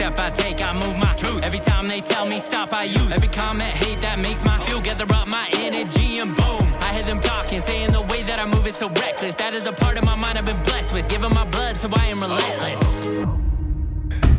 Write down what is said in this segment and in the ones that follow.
step I take, I move my truth. Every time they tell me stop, I use every comment, hate that makes my fuel. Gather up my energy and boom, I hear them talking, saying the way that I move is so reckless. That is a part of my mind I've been blessed with, giving my blood, so I am relentless.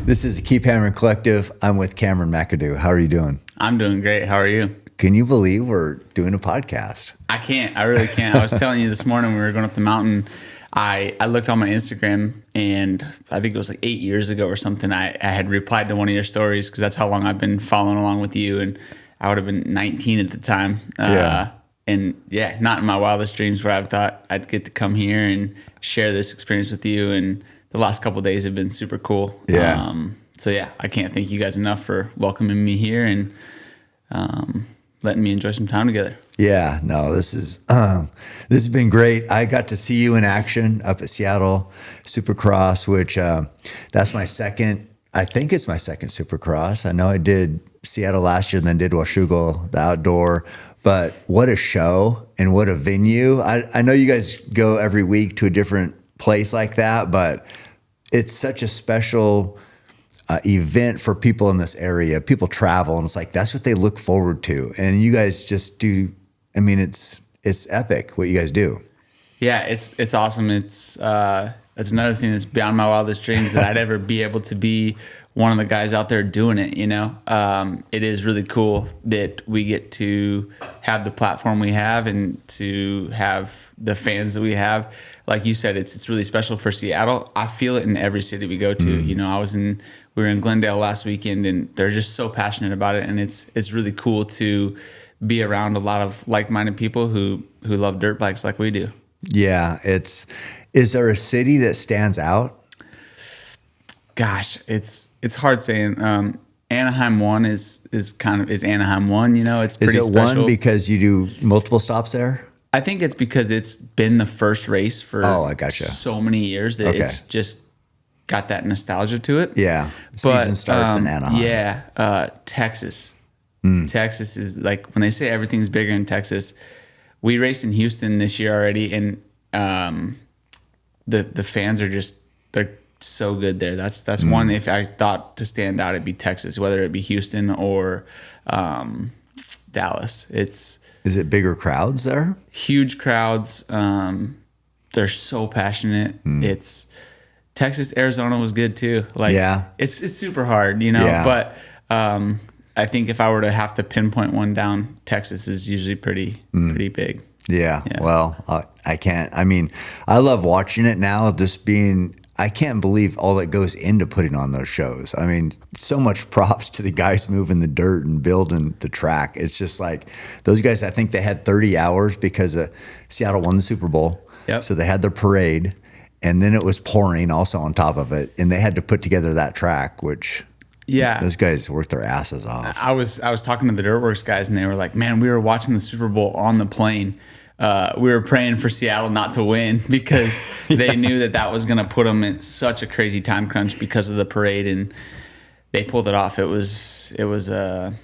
This is the Keep Hammering Collective. I'm with Cameron McAdoo. How are you doing? I'm doing great. How are you? Can you believe we're doing a podcast? I can't. I really can't. I was telling you this morning when we were going up the mountain, I looked on my Instagram, and I think it was like 8 years ago or something. I had replied to one of your stories because that's how long I've been following along with you, and I would have been 19 at the time. And yeah, not in my wildest dreams where I thought I'd get to come here and share this experience with you. And the last couple of days have been super cool. Yeah. So yeah, I can't thank you guys enough for welcoming me here and letting me enjoy some time together. Yeah, no, this has been great. I got to see you in action up at Seattle Supercross, which that's my second. I think it's my second Supercross. I know I did Seattle last year and then did Washougal, the outdoor. But what a show and what a venue. I know you guys go every week to a different place like that, but it's such a special event for people in this area. People travel, and it's like that's what they look forward to. And you guys just do. I mean, it's epic what you guys do. Yeah, it's awesome. It's another thing that's beyond my wildest dreams that I'd ever be able to be one of the guys out there doing it. You know, it is really cool that we get to have the platform we have and to have the fans that we have. Like you said, it's really special for Seattle. I feel it in every city we go to. You know, we were in Glendale last weekend, and they're just so passionate about it, and it's really cool to be around a lot of like-minded people who love dirt bikes like we do. Yeah, is there a city that stands out? Gosh, it's hard saying. Anaheim 1 is Anaheim 1, you know, it's pretty special. Is it 1 because you do multiple stops there? I think it's because it's been the first race for I gotcha. So many years that it's just got that nostalgia to it. Yeah. Season starts in Anaheim. Yeah. Texas. Texas is like, when they say everything's bigger in Texas, we raced in Houston this year already, and the fans are they're so good there. That's one. If I thought to stand out, it'd be Texas, whether it be Houston or Dallas. Is it bigger crowds there? Huge crowds. They're so passionate. It's Texas. Arizona was good too. Like, it's super hard, you know. Yeah. But I think if I were to have to pinpoint one down, Texas is usually pretty big. Yeah. Well, I can't. I mean, I love watching it now. I can't believe all that goes into putting on those shows. I mean, so much props to the guys moving the dirt and building the track. It's just like those guys, I think they had 30 hours because Seattle won the Super Bowl. Yep. So they had their parade, and then it was pouring also on top of it. And they had to put together that track, which those guys worked their asses off. I was talking to the Dirtworks guys, and they were like, man, we were watching the Super Bowl on the plane. We were praying for Seattle not to win because they knew that was going to put them in such a crazy time crunch because of the parade, and they pulled it off. It was a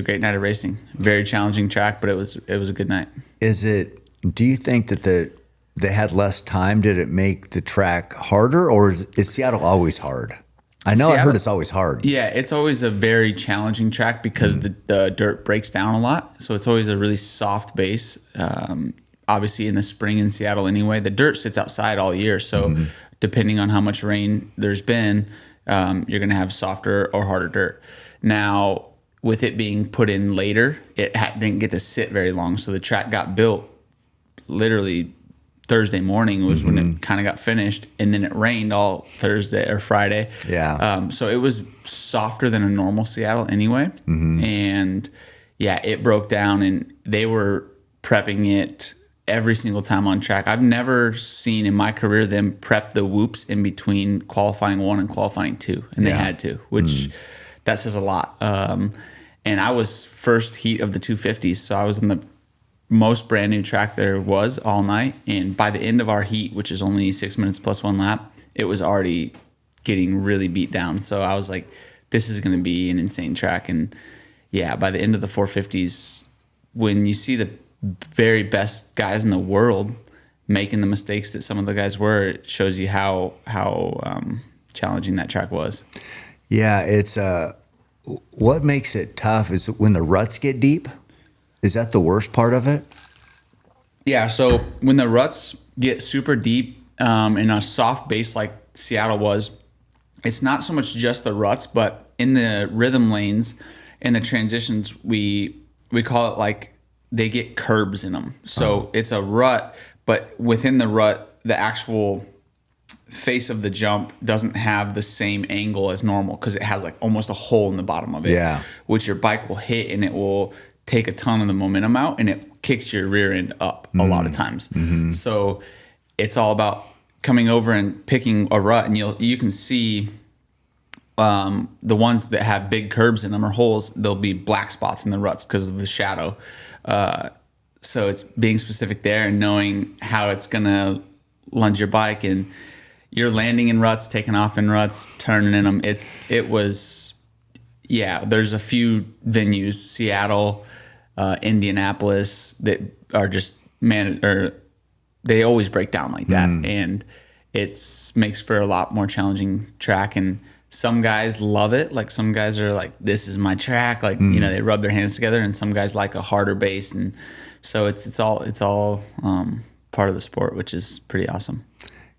great night of racing. Very challenging track, but it was a good night. Do you think that they had less time? Did it make the track harder, or is Seattle always hard? I know I heard it's always hard. Yeah, it's always a very challenging track because the dirt breaks down a lot. So it's always a really soft base. Obviously, in the spring in Seattle anyway, the dirt sits outside all year. So depending on how much rain there's been, you're going to have softer or harder dirt. Now, with it being put in later, it didn't get to sit very long. So the track got built literally Thursday morning was when it kind of got finished, and then it rained all Thursday or Friday. Yeah. So it was softer than a normal Seattle anyway. And yeah, it broke down, and they were prepping it every single time on track. I've never seen in my career them prep the whoops in between qualifying 1 and qualifying 2, and they had to, which that says a lot. And I was first heat of the 250s, so I was in the most brand new track there was all night, and by the end of our heat, which is only 6 minutes plus 1 lap, it was already getting really beat down. So I was like, this is going to be an insane track. And yeah, by the end of the 450s, when you see the very best guys in the world making the mistakes that some of the guys were, it shows you how challenging that track was. Yeah, it's what makes it tough is when the ruts get deep. Is that the worst part of it? Yeah, so when the ruts get super deep in a soft base like Seattle was, it's not so much just the ruts, but in the rhythm lanes and the transitions, we call it like they get curbs in them. So it's a rut, but within the rut, the actual face of the jump doesn't have the same angle as normal because it has like almost a hole in the bottom of it. Yeah. Which your bike will hit and it will take a ton of the momentum out and it kicks your rear end up a lot of times. So it's all about coming over and picking a rut, and you can see the ones that have big curbs in them or holes, there'll be black spots in the ruts because of the shadow. So it's being specific there and knowing how it's gonna lunge your bike, and you're landing in ruts, taking off in ruts, turning in them. There's a few venues, Seattle, Indianapolis, that are just they always break down like that, and it makes for a lot more challenging track. And some guys love it, like some guys are like, "This is my track," like they rub their hands together, and some guys like a harder base, and so it's all part of the sport, which is pretty awesome.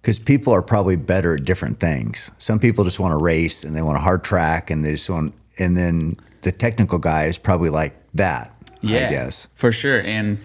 Because people are probably better at different things. Some people just want to race and they want a hard track, and and then the technical guy is probably like that. Yeah, I guess for sure. And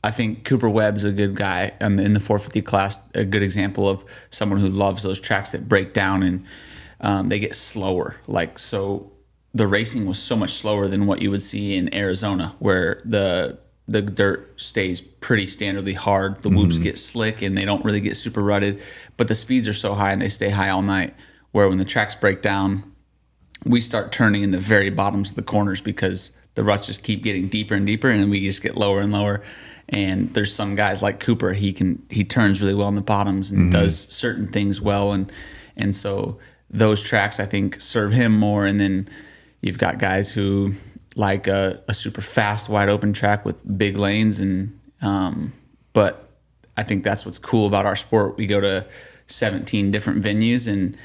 I think Cooper Webb's a good guy in the 450 class, a good example of someone who loves those tracks that break down and they get slower. Like, so the racing was so much slower than what you would see in Arizona, where the dirt stays pretty standardly hard. The whoops get slick and they don't really get super rutted, but the speeds are so high and they stay high all night, where when the tracks break down, we start turning in the very bottoms of the corners because the ruts just keep getting deeper and deeper, and we just get lower and lower. And there's some guys like Cooper, he turns really well in the bottoms and does certain things well, and so those tracks I think serve him more. And then you've got guys who like a super fast wide open track with big lanes, and but I think that's what's cool about our sport. We go to 17 different venues, and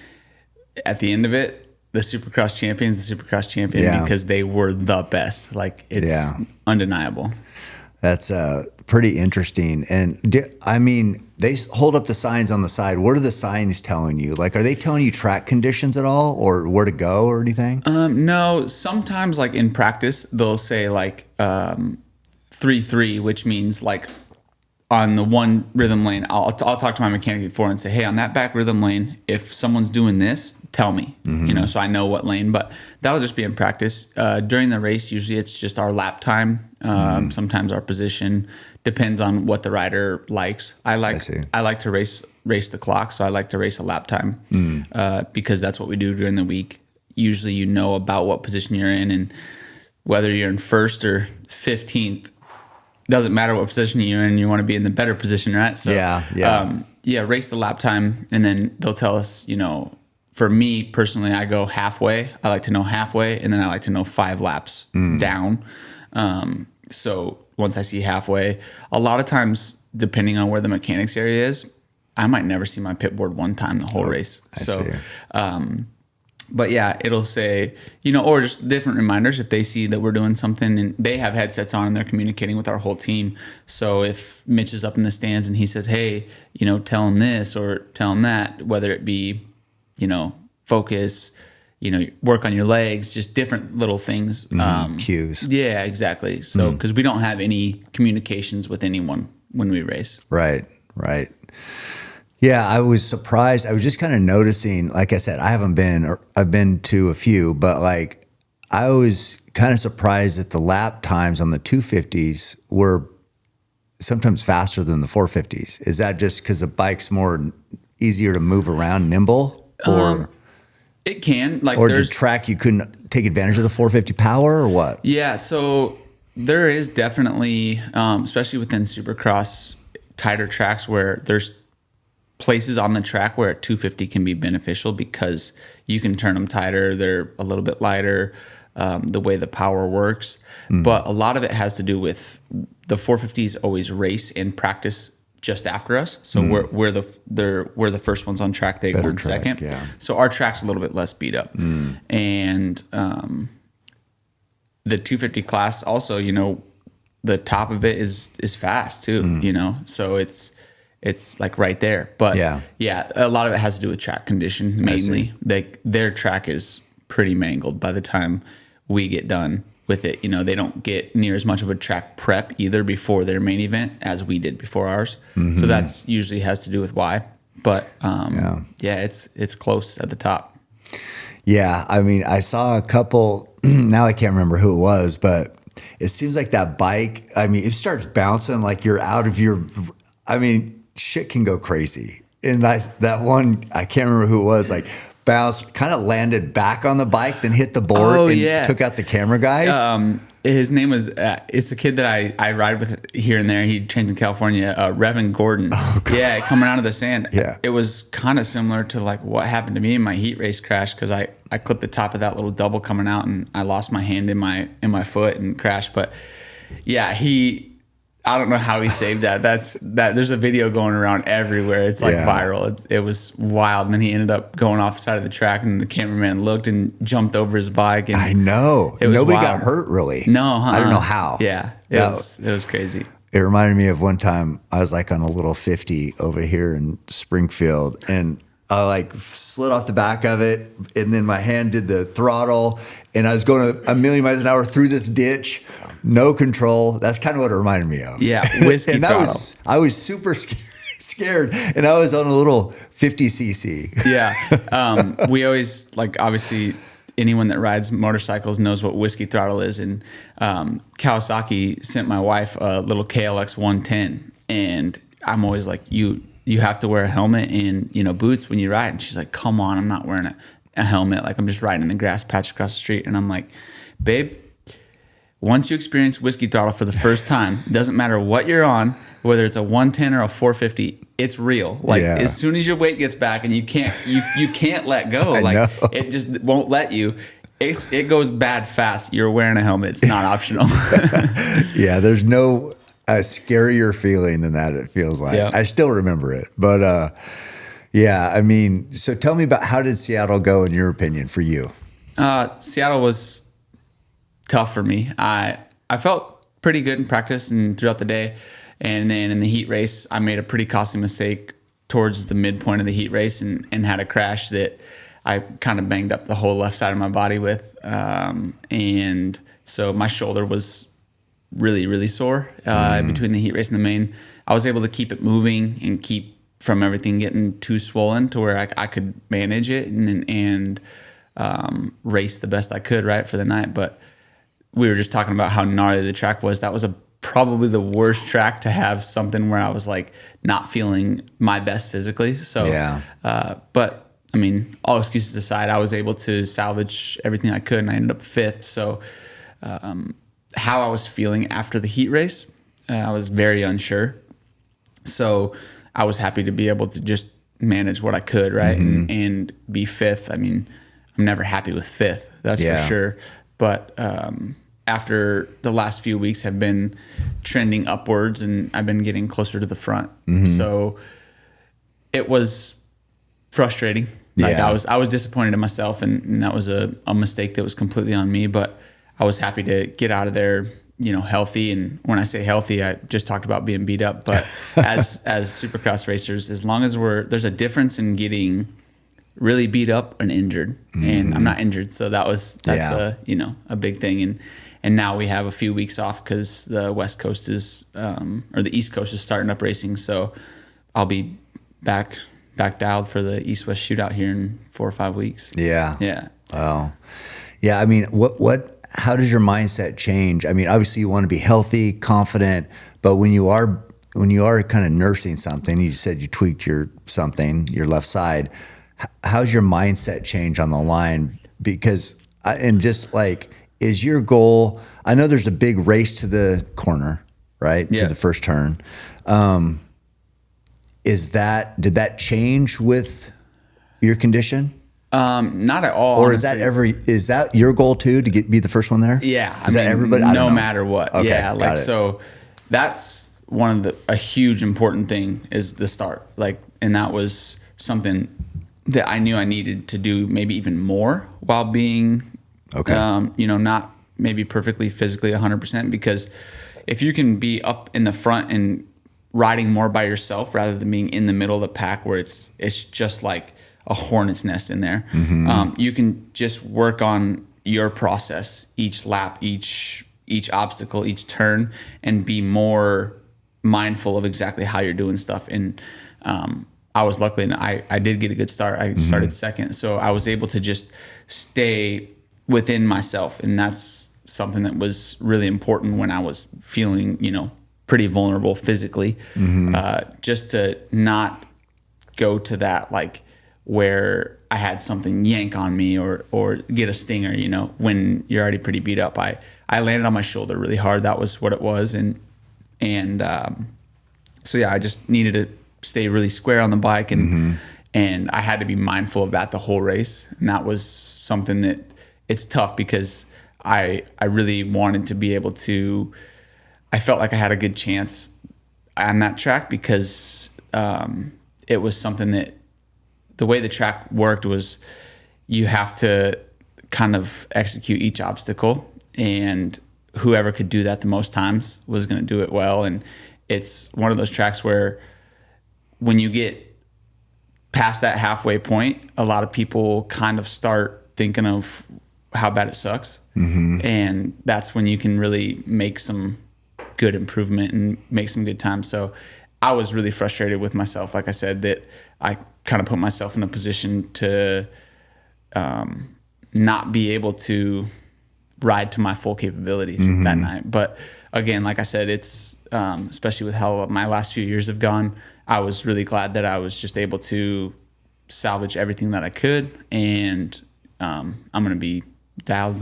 at the end of it, the Supercross champion's the Supercross champion because they were the best. Like, it's undeniable. That's pretty interesting. And they hold up the signs on the side. What are the signs telling you? Like, are they telling you track conditions at all, or where to go or anything? No. Sometimes, like in practice, they'll say like 3-3, which means like on the one rhythm lane, I'll talk to my mechanic before and say, hey, on that back rhythm lane, if someone's doing this, tell me, so I know what lane. But that'll just be in practice. During the race, usually it's just our lap time. Sometimes our position depends on what the rider likes. I like to race the clock, so I like to race a lap time because that's what we do during the week. Usually, you know about what position you're in, and whether you're in first or 15th, doesn't matter what position you're in. You want to be in the better position, right? So race the lap time, and then they'll tell us, for me personally, I go halfway. I like to know halfway, and then I like to know 5 laps down. So once I see halfway, a lot of times, depending on where the mechanics area is, I might never see my pit board one time the whole race. But yeah, it'll say, or just different reminders if they see that we're doing something, and they have headsets on and they're communicating with our whole team. So if Mitch is up in the stands and he says, hey, tell him this or tell him that, whether it be, focus, work on your legs, just different little things. Cues. Yeah, exactly. So, because we don't have any communications with anyone when we race. Right. Yeah, I was surprised. I was just kind of noticing, like I said, I've been to a few, but like I was kind of surprised that the lap times on the 250s were sometimes faster than the 450s. Is that just because the bike's easier to move around, nimble, or it can the track you couldn't take advantage of the 450 power, or what? Yeah, so there is definitely, especially within Supercross, tighter tracks where there's places on the track where a 250 can be beneficial because you can turn them tighter. They're a little bit lighter, the way the power works. But a lot of it has to do with the 450s always race and practice just after us. So we're the first ones on track. They go in second. Yeah. So our track's a little bit less beat up. And the 250 class also, you know, the top of it is fast too, you know, so it's like right there. But yeah, a lot of it has to do with track condition mainly. Their track is pretty mangled by the time we get done with it. You know, they don't get near as much of a track prep either before their main event as we did before ours. So that's usually has to do with why. But it's close at the top. Yeah, I mean, I saw a couple. Now I can't remember who it was, but it seems like that bike, I mean, it starts bouncing like you're out of your, I mean, shit can go crazy. And that one, I can't remember who it was, like bounced, kind of landed back on the bike, then hit the board took out the camera guys. His name was, it's a kid that I ride with here and there. He trains in California, Revan Gordon. Oh, yeah, coming out of the sand. Yeah. It was kind of similar to like what happened to me in my heat race crash, because I clipped the top of that little double coming out and I lost my hand in my foot and crashed. But yeah, I don't know how he saved that. There's a video going around everywhere. It's like viral. It was wild. And then he ended up going off the side of the track, and the cameraman looked and jumped over his bike. And I know. Nobody got hurt really. No, I don't know how. Yeah, it was crazy. It reminded me of one time I was like on a little 50 over here in Springfield, and I like slid off the back of it, and then my hand did the throttle, and I was going a million miles an hour through this ditch. No control. That's kind of what it reminded me of. Yeah, whiskey and throttle. I was super scared, and I was on a little 50cc. Yeah. We always, like, obviously, anyone that rides motorcycles knows what whiskey throttle is. And Kawasaki sent my wife a little KLX 110, and I'm always like, you have to wear a helmet and, you know, boots when you ride. And she's like, come on, I'm not wearing a helmet. Like, I'm just riding in the grass patch across the street. And I'm like, babe, once you experience whiskey throttle for the first time, it doesn't matter what you're on, whether it's a 110 or a 450, it's real. Like as soon as your weight gets back and you can't let go, like it just won't let you. It goes bad fast. You're wearing a helmet. It's not optional. Yeah, there's no scarier feeling than that. It feels like. I still remember it, but yeah, I mean, so tell me about, how did Seattle go in your opinion for you? Seattle was tough for me. I felt pretty good in practice and throughout the day. And then in the heat race, I made a pretty costly mistake towards the midpoint of the heat race and had a crash that I kind of banged up the whole left side of my body with. And so my shoulder was really, really sore between the heat race and the main. I was able to keep it moving and keep from everything getting too swollen to where I could manage it and race the best I could, right, for the night. But we were just talking about how gnarly the track was. That was probably the worst track to have something where I was like not feeling my best physically. So, but I mean, all excuses aside, I was able to salvage everything I could, and I ended up fifth. So, how I was feeling after the heat race, I was very unsure. So I was happy to be able to just manage what I could, right, and be fifth. I mean, I'm never happy with fifth, that's for sure. But after the last few weeks have been trending upwards, and I've been getting closer to the front. So it was frustrating. Like I was disappointed in myself, and that was a mistake that was completely on me. But I was happy to get out of there, you know, healthy. And when I say healthy, I just talked about being beat up. But as Supercross racers, as long as there's a difference in getting really beat up and injured, and I'm not injured, so that's a big thing. And now we have a few weeks off because the West Coast is or the East Coast is starting up racing, so I'll be back dialed for the East-West shootout here in 4 or 5 weeks. Wow. Yeah, I mean, how does your mindset change? I mean, obviously you want to be healthy, confident, but when you are kind of nursing something, you said you tweaked your left side, how's your mindset change on the line? Because is your goal, I know there's a big race to the corner, right? To the first turn. Did that change with your condition? Not at all. Or honestly. is that your goal too, to be the first one there? Yeah. Is that everybody? No matter what. Okay, yeah. Like, so that's a huge important thing is the start. Like, and that was something that I knew I needed to do maybe even more while being, not maybe perfectly physically 100%, because if you can be up in the front and riding more by yourself rather than being in the middle of the pack where it's just like a hornet's nest in there, you can just work on your process each lap, each obstacle, each turn, and be more mindful of exactly how you're doing stuff. And I was lucky, and I did get a good start. I started second, so I was able to just stay within myself, and that's something that was really important when I was feeling, pretty vulnerable physically. Just to not go to that, like, where I had something yank on me or get a stinger, when you're already pretty beat up. I landed on my shoulder really hard. That was what it was. And so yeah, I just needed to stay really square on the bike, and I had to be mindful of that the whole race. And that was something that it's tough, because I really wanted to be able to, I felt like I had a good chance on that track, because it was something that the way the track worked was you have to kind of execute each obstacle, and whoever could do that the most times was going to do it well. And it's one of those tracks where when you get past that halfway point, a lot of people kind of start thinking of how bad it sucks. And that's when you can really make some good improvement and make some good time. So I was really frustrated with myself. Like I said, that I kind of put myself in a position to not be able to ride to my full capabilities that night. But again, like I said, it's especially with how my last few years have gone, I was really glad that I was just able to salvage everything that I could, and I'm going to be dialed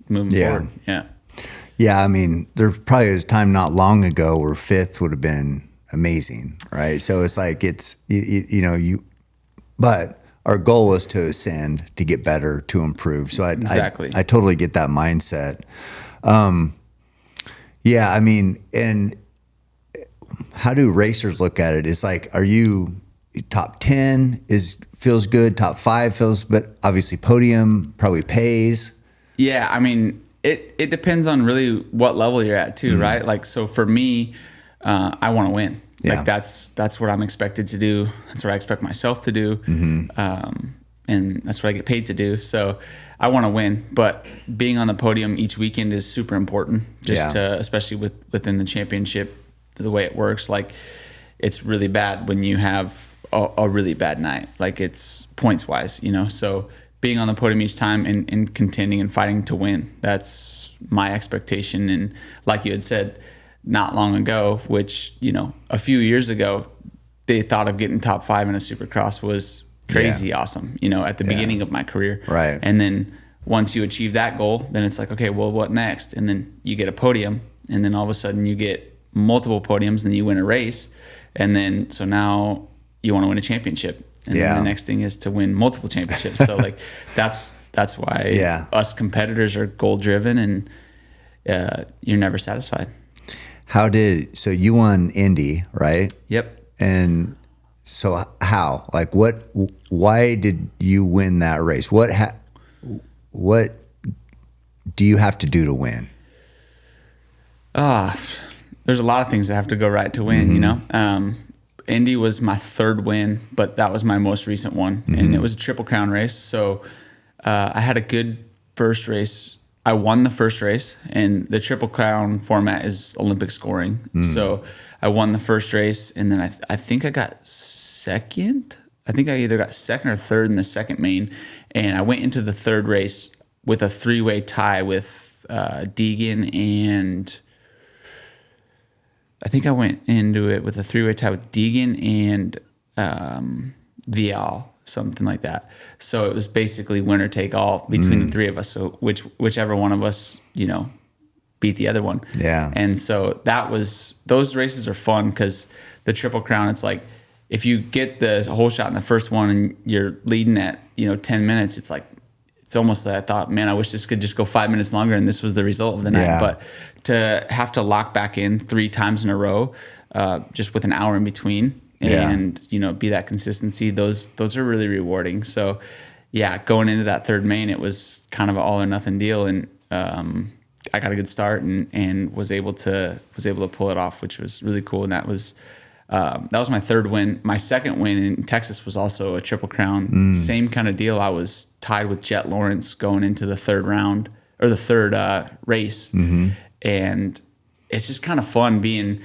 moving forward. Yeah, I mean, there probably was a time not long ago where fifth would have been amazing, right? So it's like but our goal was to ascend, to get better, to improve. So I totally get that mindset. Yeah, I mean, and how do racers look at it? It's like, are you top 10 feels good, top 5 feels, but obviously podium probably pays. Yeah, I mean, it depends on really what level you're at too, right? Like, so for me, I want to win. Yeah. Like that's what I'm expected to do. That's what I expect myself to do. And that's what I get paid to do. So I want to win, but being on the podium each weekend is super important, especially within the championship, the way it works. Like, it's really bad when you have a really bad night, like it's points wise, so being on the podium each time and contending and fighting to win, that's my expectation. And like you had said not long ago, which, a few years ago, they thought of getting top 5 in a Supercross was crazy awesome, at the beginning of my career. Right. And then once you achieve that goal, then it's like, okay, well, what next? And then you get a podium, and then all of a sudden you get multiple podiums, and then you win a race. And then, so now you want to win a championship. And then the next thing is to win multiple championships. So like, that's why us competitors are goal driven, and you're never satisfied. So you won Indy, right? Yep. And so how, like, why did you win that race? What do you have to do to win? There's a lot of things that have to go right to win, Indy was my third win, but that was my most recent one. And it was a Triple Crown race. So I had a good first race. I won the first race, and the Triple Crown format is Olympic scoring. So I won the first race, and then I think I got second. I think I either got second or third in the second main. And I went into the third race with a 3-way tie with Deegan, and I think I went into it with a 3-way tie with Deegan and Vial, something like that. So it was basically winner take all between the three of us. So whichever one of us, beat the other one. Yeah. And so those races are fun, because the Triple Crown, it's like, if you get the whole shot in the first one and you're leading at, 10 minutes, it's like, it's almost that I thought, man, I wish this could just go 5 minutes longer, and this was the result of the night. But to have to lock back in 3 times in a row, just with an hour in between, and be that consistency. Those are really rewarding. So yeah, going into that third main, it was kind of an all or nothing deal, and I got a good start and was able to pull it off, which was really cool. And that was my third win. My second win in Texas was also a Triple Crown. Same kind of deal. I was tied with Jet Lawrence going into the third round or the third race, and it's just kind of fun being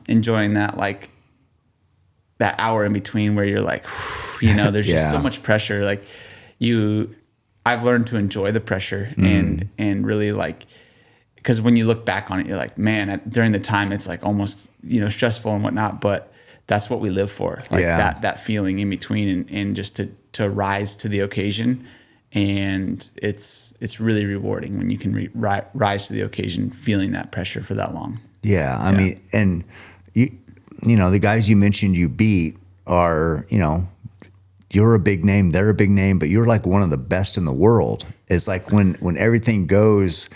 enjoying that, like that hour in between where you're like, there's just so much pressure. Like I've learned to enjoy the pressure and really like, because when you look back on it, you're like, man, during the time it's like almost, stressful and whatnot, but that's what we live for. Like that feeling in between and just to rise to the occasion. And it's really rewarding when you can rise to the occasion, feeling that pressure for that long. Yeah. I mean, and the guys you mentioned you beat are, you're a big name, they're a big name, but you're like one of the best in the world. It's like when everything goes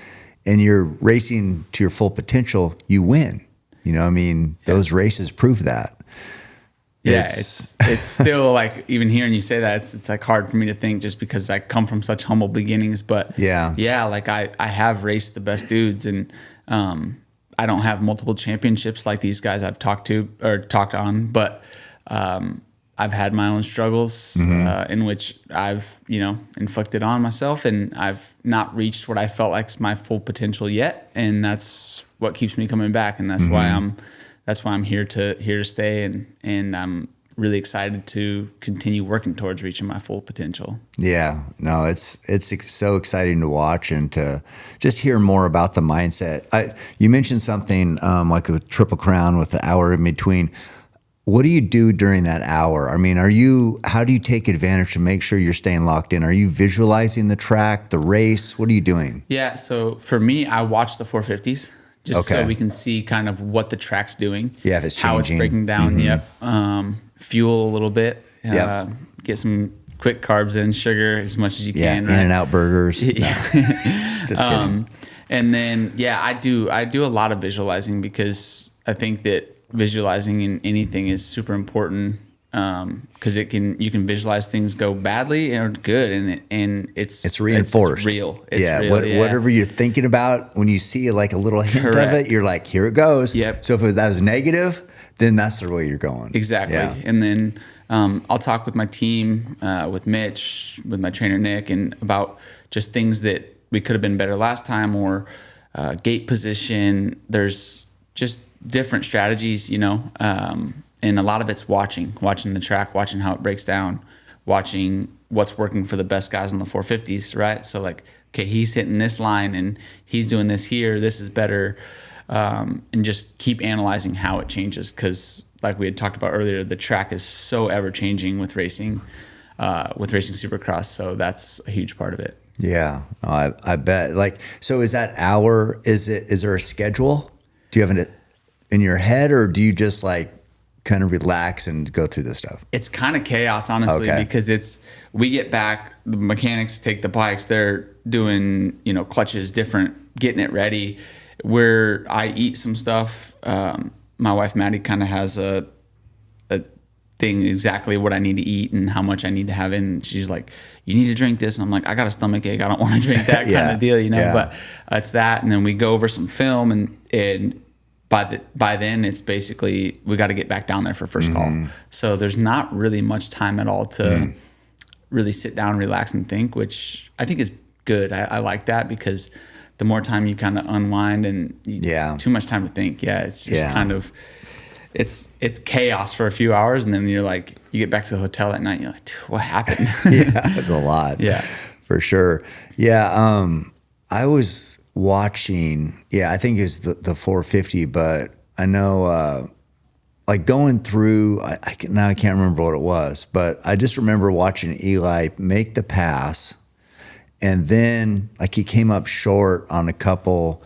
and you're racing to your full potential, you win. Those races prove that. Yeah, it's still like, even hearing you say that, it's like hard for me to think, just because I come from such humble beginnings. But like I have raced the best dudes, and I don't have multiple championships like these guys I've talked on, but I've had my own struggles in which I've, inflicted on myself, and I've not reached what I felt like is my full potential yet. And that's what keeps me coming back. And that's why I'm here to stay. And I'm really excited to continue working towards reaching my full potential. Yeah, no, it's so exciting to watch and to just hear more about the mindset. You mentioned something like a Triple Crown with the hour in between. What do you do during that hour? I mean, how do you take advantage to make sure you're staying locked in? Are you visualizing the track, the race? What are you doing? Yeah, so for me, I watch the 450s just so we can see kind of what the track's doing. Yeah, if it's changing. How it's breaking down, fuel a little bit. Get some quick carbs in, sugar as much as you can. Yeah, In-N-Out burgers. Just kidding. And then, I do a lot of visualizing, because I think that visualizing in anything is super important, because you can visualize things go badly or good, and it's reinforced. It's real. Whatever you're thinking about, when you see like a little hint of it, you're like, here it goes. Yep. So if that was negative, then that's the way you're going. Exactly. Yeah. And then I'll talk with my team, with Mitch, with my trainer Nick, and about just things that we could have been better last time, or gate position. There's just different strategies, and a lot of it's watching the track, watching how it breaks down, watching what's working for the best guys on the 450s, right? So like, okay, he's hitting this line and he's doing this here, this is better, and just keep analyzing how it changes, because like we had talked about earlier, the track is so ever changing with racing Supercross, so that's a huge part of it. Yeah, I bet. Like, so is that hour? Is there a schedule? Do you have it in your head, or do you just like kind of relax and go through this stuff? It's kind of chaos, honestly, because we get back, the mechanics take the bikes, they're doing, clutches different, getting it ready. Where I eat some stuff, my wife Maddie kind of has a thing exactly what I need to eat and how much I need to have in. She's like, you need to drink this, and I'm like, I got a stomach ache, I don't want to drink that kind of deal, But it's that, and then we go over some film, and by then it's basically we got to get back down there for first call. So there's not really much time at all to really sit down, relax, and think, which I think is good. I like that, because the more time you kind of unwind, and too much time to think. It's just kind of it's chaos for a few hours, and then you're like, you get back to the hotel at night, and you're like, what happened? It's a lot. For sure. I was watching, I think it was the 450, but I know like going through, now I can't remember what it was, but I just remember watching Eli make the pass, and then like he came up short on a couple.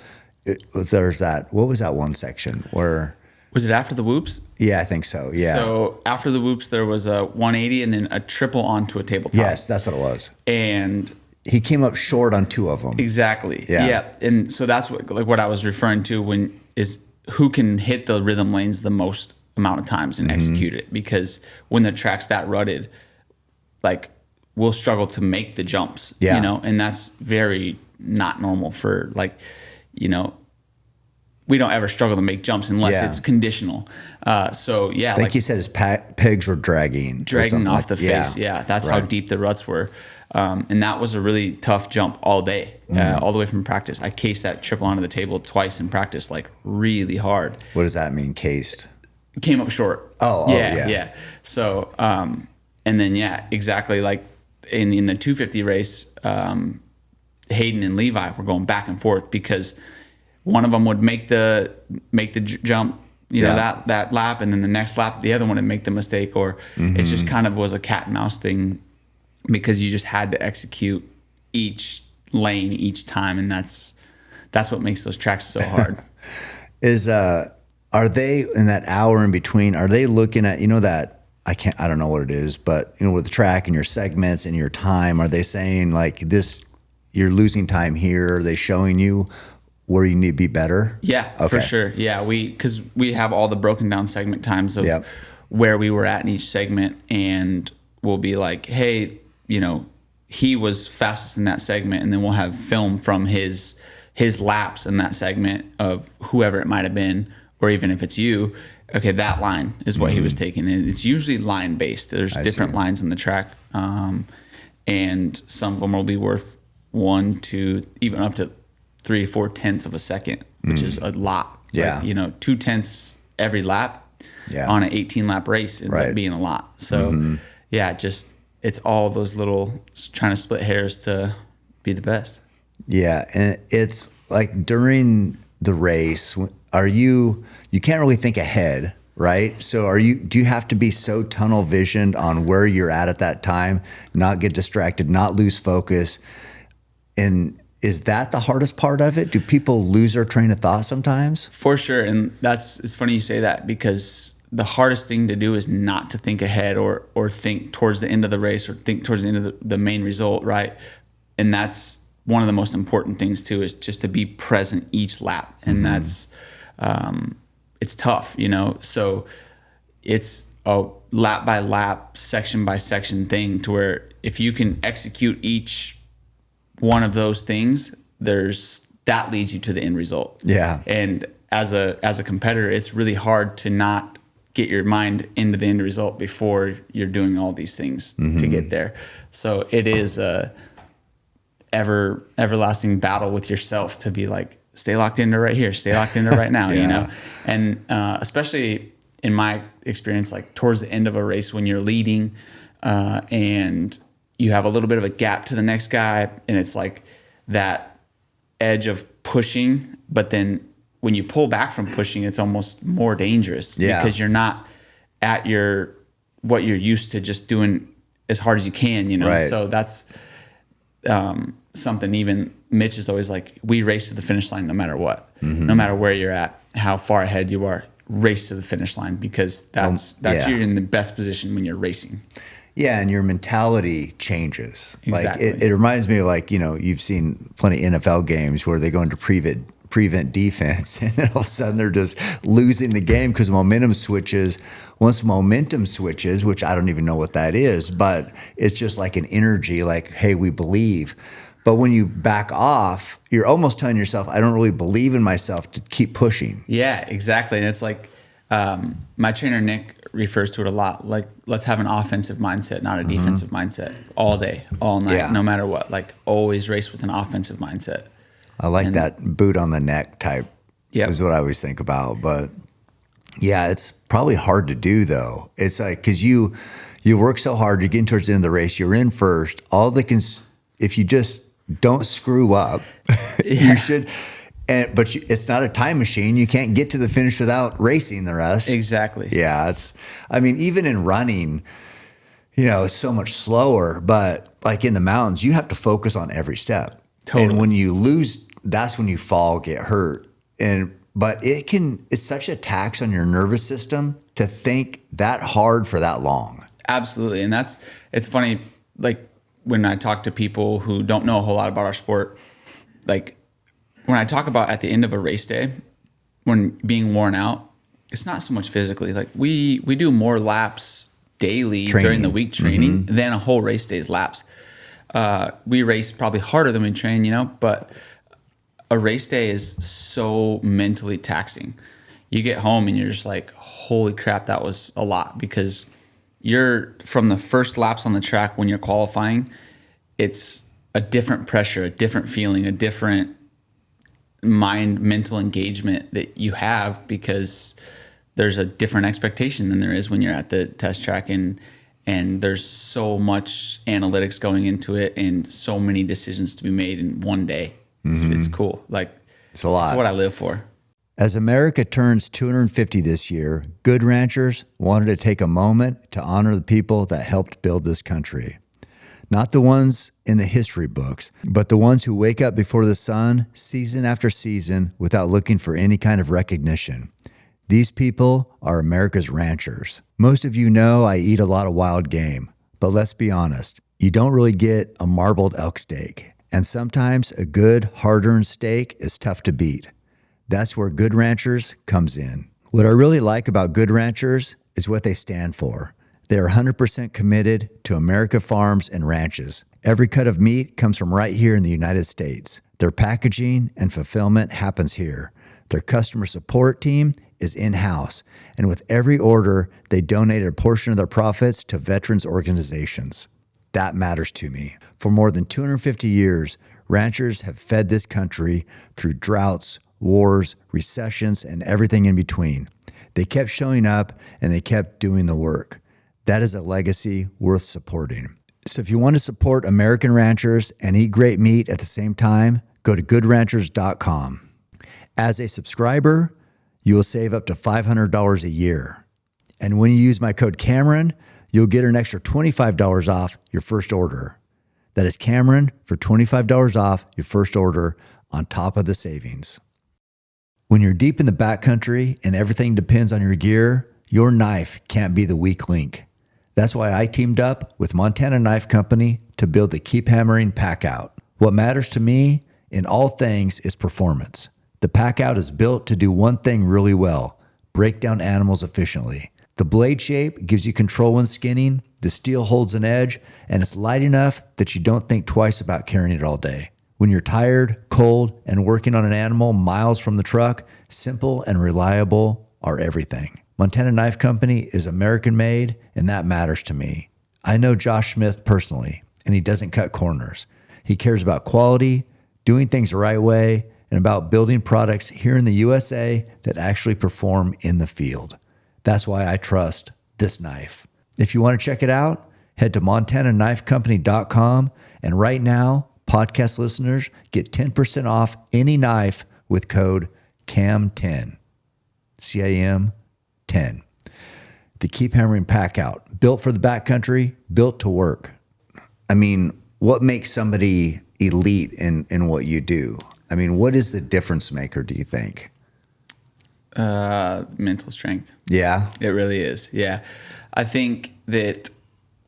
There's that, what was that one section where? Was it after the whoops? Yeah, I think so. Yeah. So after the whoops, there was a 180 and then a triple onto a tabletop. Yes, that's what it was. And he came up short on two of them. Exactly. Yeah. And so that's what I was referring to when is who can hit the rhythm lanes the most amount of times and execute it. Because when the track's that rutted, like we'll struggle to make the jumps, you know, and that's very not normal for like, you know, we don't ever struggle to make jumps unless it's conditional. So yeah, I think he said his pegs were dragging off the face. Yeah, that's how deep the ruts were. And that was a really tough jump all day, all the way from practice. I cased that triple onto the table twice in practice, like really hard. What does that mean, cased? Came up short. Yeah. So, and then exactly like in the 250 race, Hayden and Levi were going back and forth because one of them would make the jump, you know, that lap, and then the next lap the other one would make the mistake, or it just kind of was a cat and mouse thing because you just had to execute each lane each time, and that's what makes those tracks so hard. Are they in that hour in between? Are they looking at, you know, that I don't know what it is, but you know, with the track and your segments and your time, are they saying like this, you're losing time here? Are they showing you where you need to be better? Yeah, for sure. Yeah, because we have all the broken down segment times of where we were at in each segment, and we'll be like, hey, you know, he was fastest in that segment, and then we'll have film from his laps in that segment of whoever it might have been, or even if it's you, okay, that line is what he was taking. And it's usually line based. There's different lines in the track, and some of them will be worth 1, 2, even up to 3 or 4 tenths of a second, which is a lot. Yeah. Like, you know, 2 tenths every lap on an 18 lap race ends up being a lot. So it's all those little trying to split hairs to be the best. Yeah. And it's like during the race, you can't really think ahead, right? So do you have to be so tunnel visioned on where you're at that time, not get distracted, not lose focus? And is that the hardest part of it? Do people lose their train of thought sometimes? For sure. And it's funny you say that, because the hardest thing to do is not to think ahead or think towards the end of the race or think towards the end of the main result, right? And that's one of the most important things too, is just to be present each lap. And that's, it's tough, you know? So it's a lap by lap, section by section thing, to where if you can execute each one of those things, that leads you to the end result. Yeah. And as a competitor, it's really hard to not get your mind into the end result before you're doing all these things to get there. So it is a everlasting battle with yourself to be like, stay locked into right here, stay locked into right now, you know? And especially in my experience, like towards the end of a race when you're leading and you have a little bit of a gap to the next guy, and it's like that edge of pushing, but then when you pull back from pushing, it's almost more dangerous because you're not at what you're used to just doing as hard as you can, you know? Right. So that's something. Even Mitch is always like, we race to the finish line no matter what, no matter where you're at, how far ahead you are, race to the finish line, because that's you're in the best position when you're racing. Yeah, and your mentality changes. Exactly. Like it reminds me of, like, you know, you've seen plenty of NFL games where they go into prevent defense, and then all of a sudden they're just losing the game because momentum switches. Once momentum switches, which I don't even know what that is, but it's just like an energy, like, hey, we believe. But when you back off, you're almost telling yourself, I don't really believe in myself to keep pushing. Yeah, exactly. And it's like, my trainer, Nick, refers to it a lot. Like, let's have an offensive mindset, not a defensive mindset, all day, all night, no matter what. Like, always race with an offensive mindset. I like that boot on the neck type is what I always think about. But yeah, it's probably hard to do though. It's like, because you work so hard, you're getting towards the end of the race, you're in first. If you just don't screw up, you should. But it's not a time machine. You can't get to the finish without racing the rest. Exactly. Yeah. Even in running, you know, it's so much slower, but like in the mountains, you have to focus on every step. Totally. And when you lose, that's when you fall, get hurt. But it's such a tax on your nervous system to think that hard for that long. Absolutely. And it's funny, like when I talk to people who don't know a whole lot about our sport, like when I talk about at the end of a race day, when being worn out, it's not so much physically. Like we do more laps daily during the week training than a whole race day's laps. We race probably harder than we train, but a race day is so mentally taxing. You get home and you're just like, holy crap, that was a lot, because you're from the first laps on the track when you're qualifying, it's a different pressure, a different feeling, a different mental engagement that you have, because there's a different expectation than there is when you're at the test track, and there's so much analytics going into it and so many decisions to be made in one day. It's cool. Like, it's a lot. That's what I live for. As America turns 250 this year, Good Ranchers wanted to take a moment to honor the people that helped build this country. Not the ones in the history books, but the ones who wake up before the sun season after season without looking for any kind of recognition. These people are America's ranchers. Most of you know I eat a lot of wild game, but let's be honest, you don't really get a marbled elk steak. And sometimes a good, hard-earned steak is tough to beat. That's where Good Ranchers comes in. What I really like about Good Ranchers is what they stand for. They are 100% committed to America farms and ranches. Every cut of meat comes from right here in the United States. Their packaging and fulfillment happens here. Their customer support team is in-house, and with every order, they donate a portion of their profits to veterans organizations. That matters to me. For more than 250 years, ranchers have fed this country through droughts, wars, recessions, and everything in between. They kept showing up and they kept doing the work. That is a legacy worth supporting. So if you want to support American ranchers and eat great meat at the same time, go to goodranchers.com. As a subscriber, you will save up to $500 a year. And when you use my code Cameron, you'll get an extra $25 off your first order. That is Cameron for $25 off your first order on top of the savings. When you're deep in the backcountry and everything depends on your gear, your knife can't be the weak link. That's why I teamed up with Montana Knife Company to build the Keep Hammering Pack Out. What matters to me in all things is performance. The Pack Out is built to do one thing really well: break down animals efficiently. The blade shape gives you control when skinning, the steel holds an edge, and it's light enough that you don't think twice about carrying it all day. When you're tired, cold, and working on an animal miles from the truck, simple and reliable are everything. Montana Knife Company is American made, and that matters to me. I know Josh Smith personally, and he doesn't cut corners. He cares about quality, doing things the right way, and about building products here in the USA that actually perform in the field. That's why I trust this knife. If you want to check it out, head to montanaknifecompany.com, and right now, podcast listeners get 10% off any knife with code CAM10. CAM 10. The Keep Hammering Pack Out, built for the backcountry, built to work. I mean, what makes somebody elite in what you do? I mean, what is the difference maker, do you think? Mental strength. Yeah. It really is. Yeah. I think that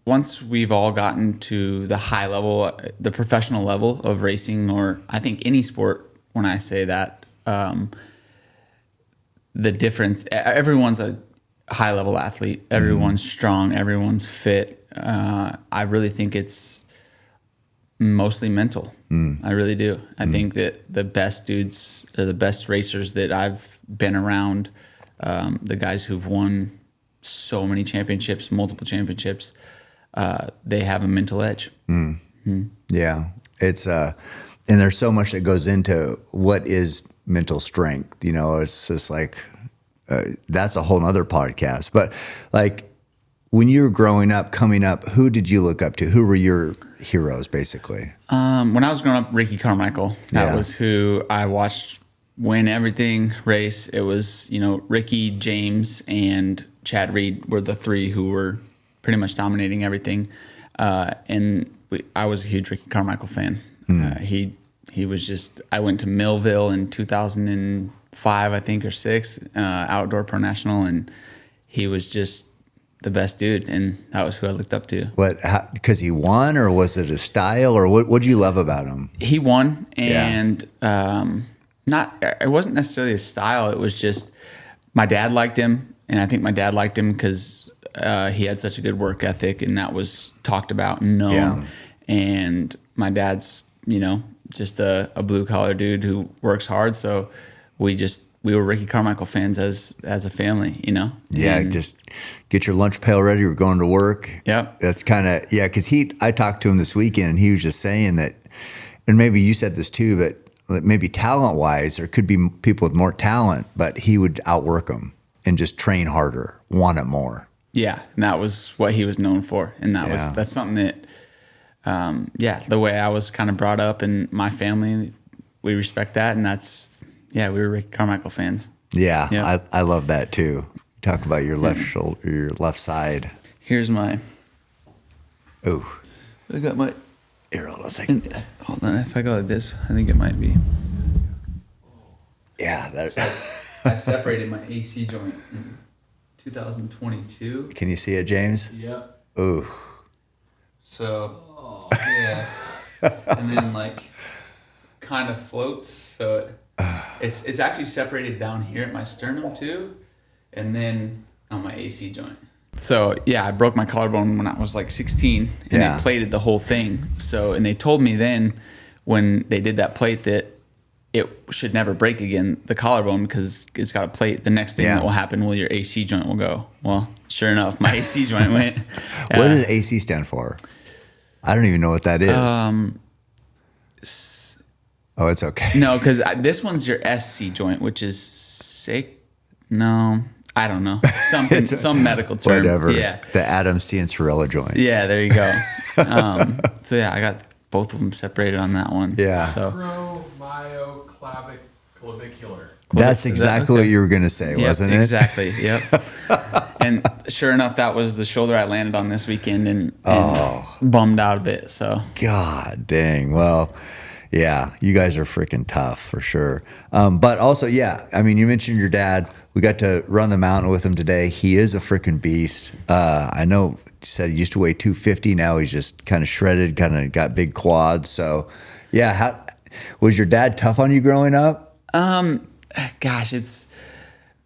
once we've all gotten to the high level, the professional level of racing, or I think any sport, when I say that, the difference, everyone's a high level athlete. Everyone's strong. Everyone's fit. I really think it's mostly mental. I really do. I think that the best dudes are the best racers that I've been around. The guys who've won so many championships, multiple championships, they have a mental edge. Yeah. It's, and there's so much that goes into what is mental strength. You know, it's just like, that's a whole nother podcast. But like, when you were growing up, coming up, who did you look up to? Who were your heroes, basically? When I was growing up, Ricky Carmichael. That was who I watched win everything race. It was, Ricky, James, and Chad Reed were the three who were pretty much dominating everything. And I was a huge Ricky Carmichael fan. He was just, I went to Millville in 2005, I think, or 6, Outdoor Pro National, and he was just the best dude, and that was who I looked up to. What? Because he won, or was it a style, or what? What'd you love about him? He won, and it wasn't necessarily his style. It was just my dad liked him, and I think my dad liked him because he had such a good work ethic, and that was talked about and known. Yeah. And my dad's, just a blue collar dude who works hard. So we were Ricky Carmichael fans as a family, Yeah, And, just get your lunch pail ready. We're going to work. Yep. That's kind of, because I talked to him this weekend, and he was just saying that, and maybe you said this too, but maybe talent-wise, there could be people with more talent, but he would outwork them and just train harder, want it more. Yeah, and that was what he was known for, and that's something that, the way I was kind of brought up, and my family, we respect that, and we were Ricky Carmichael fans. Yeah, Yep. I love that too. Talk about your left shoulder, your left side. Here's my. Oh, I got my. here, hold on a second. Hold on, if I go like this, I think it might be. Yeah, that. I separated my AC joint in 2022. Can you see it, James? Yep. Ooh. So, yeah. And then kind of floats. So it's actually separated down here at my sternum too. And then on my AC joint. So yeah, I broke my collarbone when I was 16 and they plated the whole thing. So, and they told me then when they did that plate that it should never break again, the collarbone, because it's got a plate. The next thing that will happen, your AC joint will go. Well, sure enough, my AC joint went. What does AC stand for? I don't even know what that is. Oh, it's okay. No, because this one's your SC joint, which is sick. No, I don't know. Something, some medical term. Whatever. Yeah. The Adam Cianciarulo joint. Yeah, there you go. So yeah, I got both of them separated on that one. Yeah. So Acromioclavicular. That's exactly what you were going to say, wasn't it? Exactly. Yep. And sure enough, that was the shoulder I landed on this weekend and bummed out a bit. So God dang. Well, yeah, you guys are freaking tough for sure. But also, I mean, you mentioned your dad. We got to run the mountain with him today. He is a freaking beast. I know you said he used to weigh 250. Now he's just kind of shredded, kind of got big quads. So, yeah, was your dad tough on you growing up? Gosh,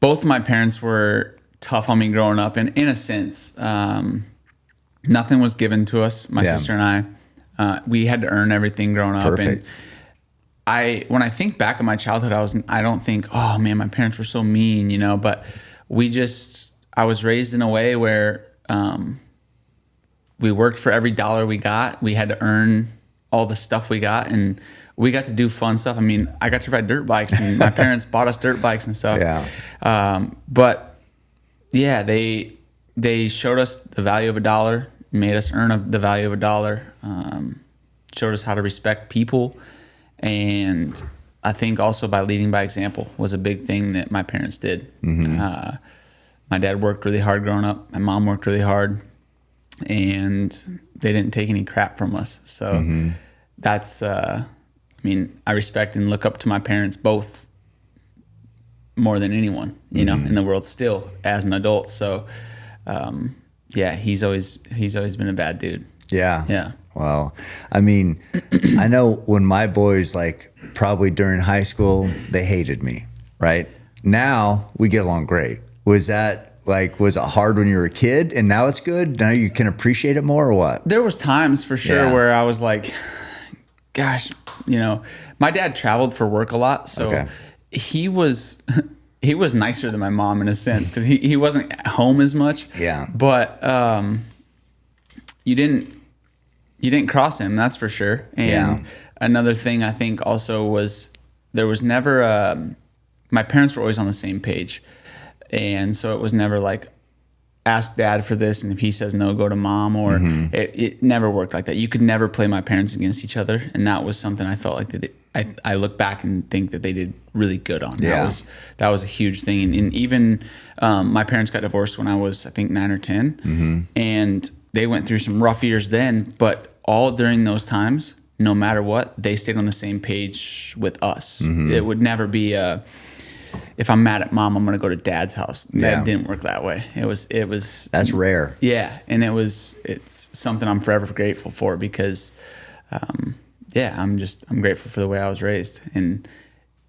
both of my parents were tough on me growing up, and in a sense, nothing was given to us. My sister and I, we had to earn everything growing up. Perfect. And when I think back on my childhood, I don't think, oh man, my parents were so mean, but I was raised in a way where, we worked for every dollar we got. We had to earn all the stuff we got, and we got to do fun stuff. I mean, I got to ride dirt bikes, and my parents bought us dirt bikes and stuff. Yeah. But yeah, they showed us the value of a dollar, made us earn the value of a dollar, showed us how to respect people. And I think also by leading by example was a big thing that my parents did. Mm-hmm. My dad worked really hard growing up. My mom worked really hard, and they didn't take any crap from us. So that's, I respect and look up to my parents both more than anyone, in the world still as an adult. So, he's always been a bad dude. Yeah. Yeah. Well, I mean, I know when my boys, probably during high school, they hated me, right? Now we get along great. Was that was it hard when you were a kid and now it's good? Now you can appreciate it more or what? There was times for sure where I was like, gosh, my dad traveled for work a lot. So he was nicer than my mom in a sense, because he wasn't at home as much. Yeah. But you didn't cross him, that's for sure. And another thing I think also was there was never my parents were always on the same page. And so it was never ask dad for this, and if he says no, go to mom, or it never worked like that. You could never play my parents against each other, and that was something I felt like I look back and think that they did really good on. Yeah. That was a huge thing. And even my parents got divorced when I was, I think, 9 or 10, and they went through some rough years then, but all during those times, no matter what, they stayed on the same page with us. It would never be if I'm mad at mom, I'm going to go to dad's house. That didn't work that way. It was. That's rare. Yeah. And it's something I'm forever grateful for, because, I'm grateful for the way I was raised. And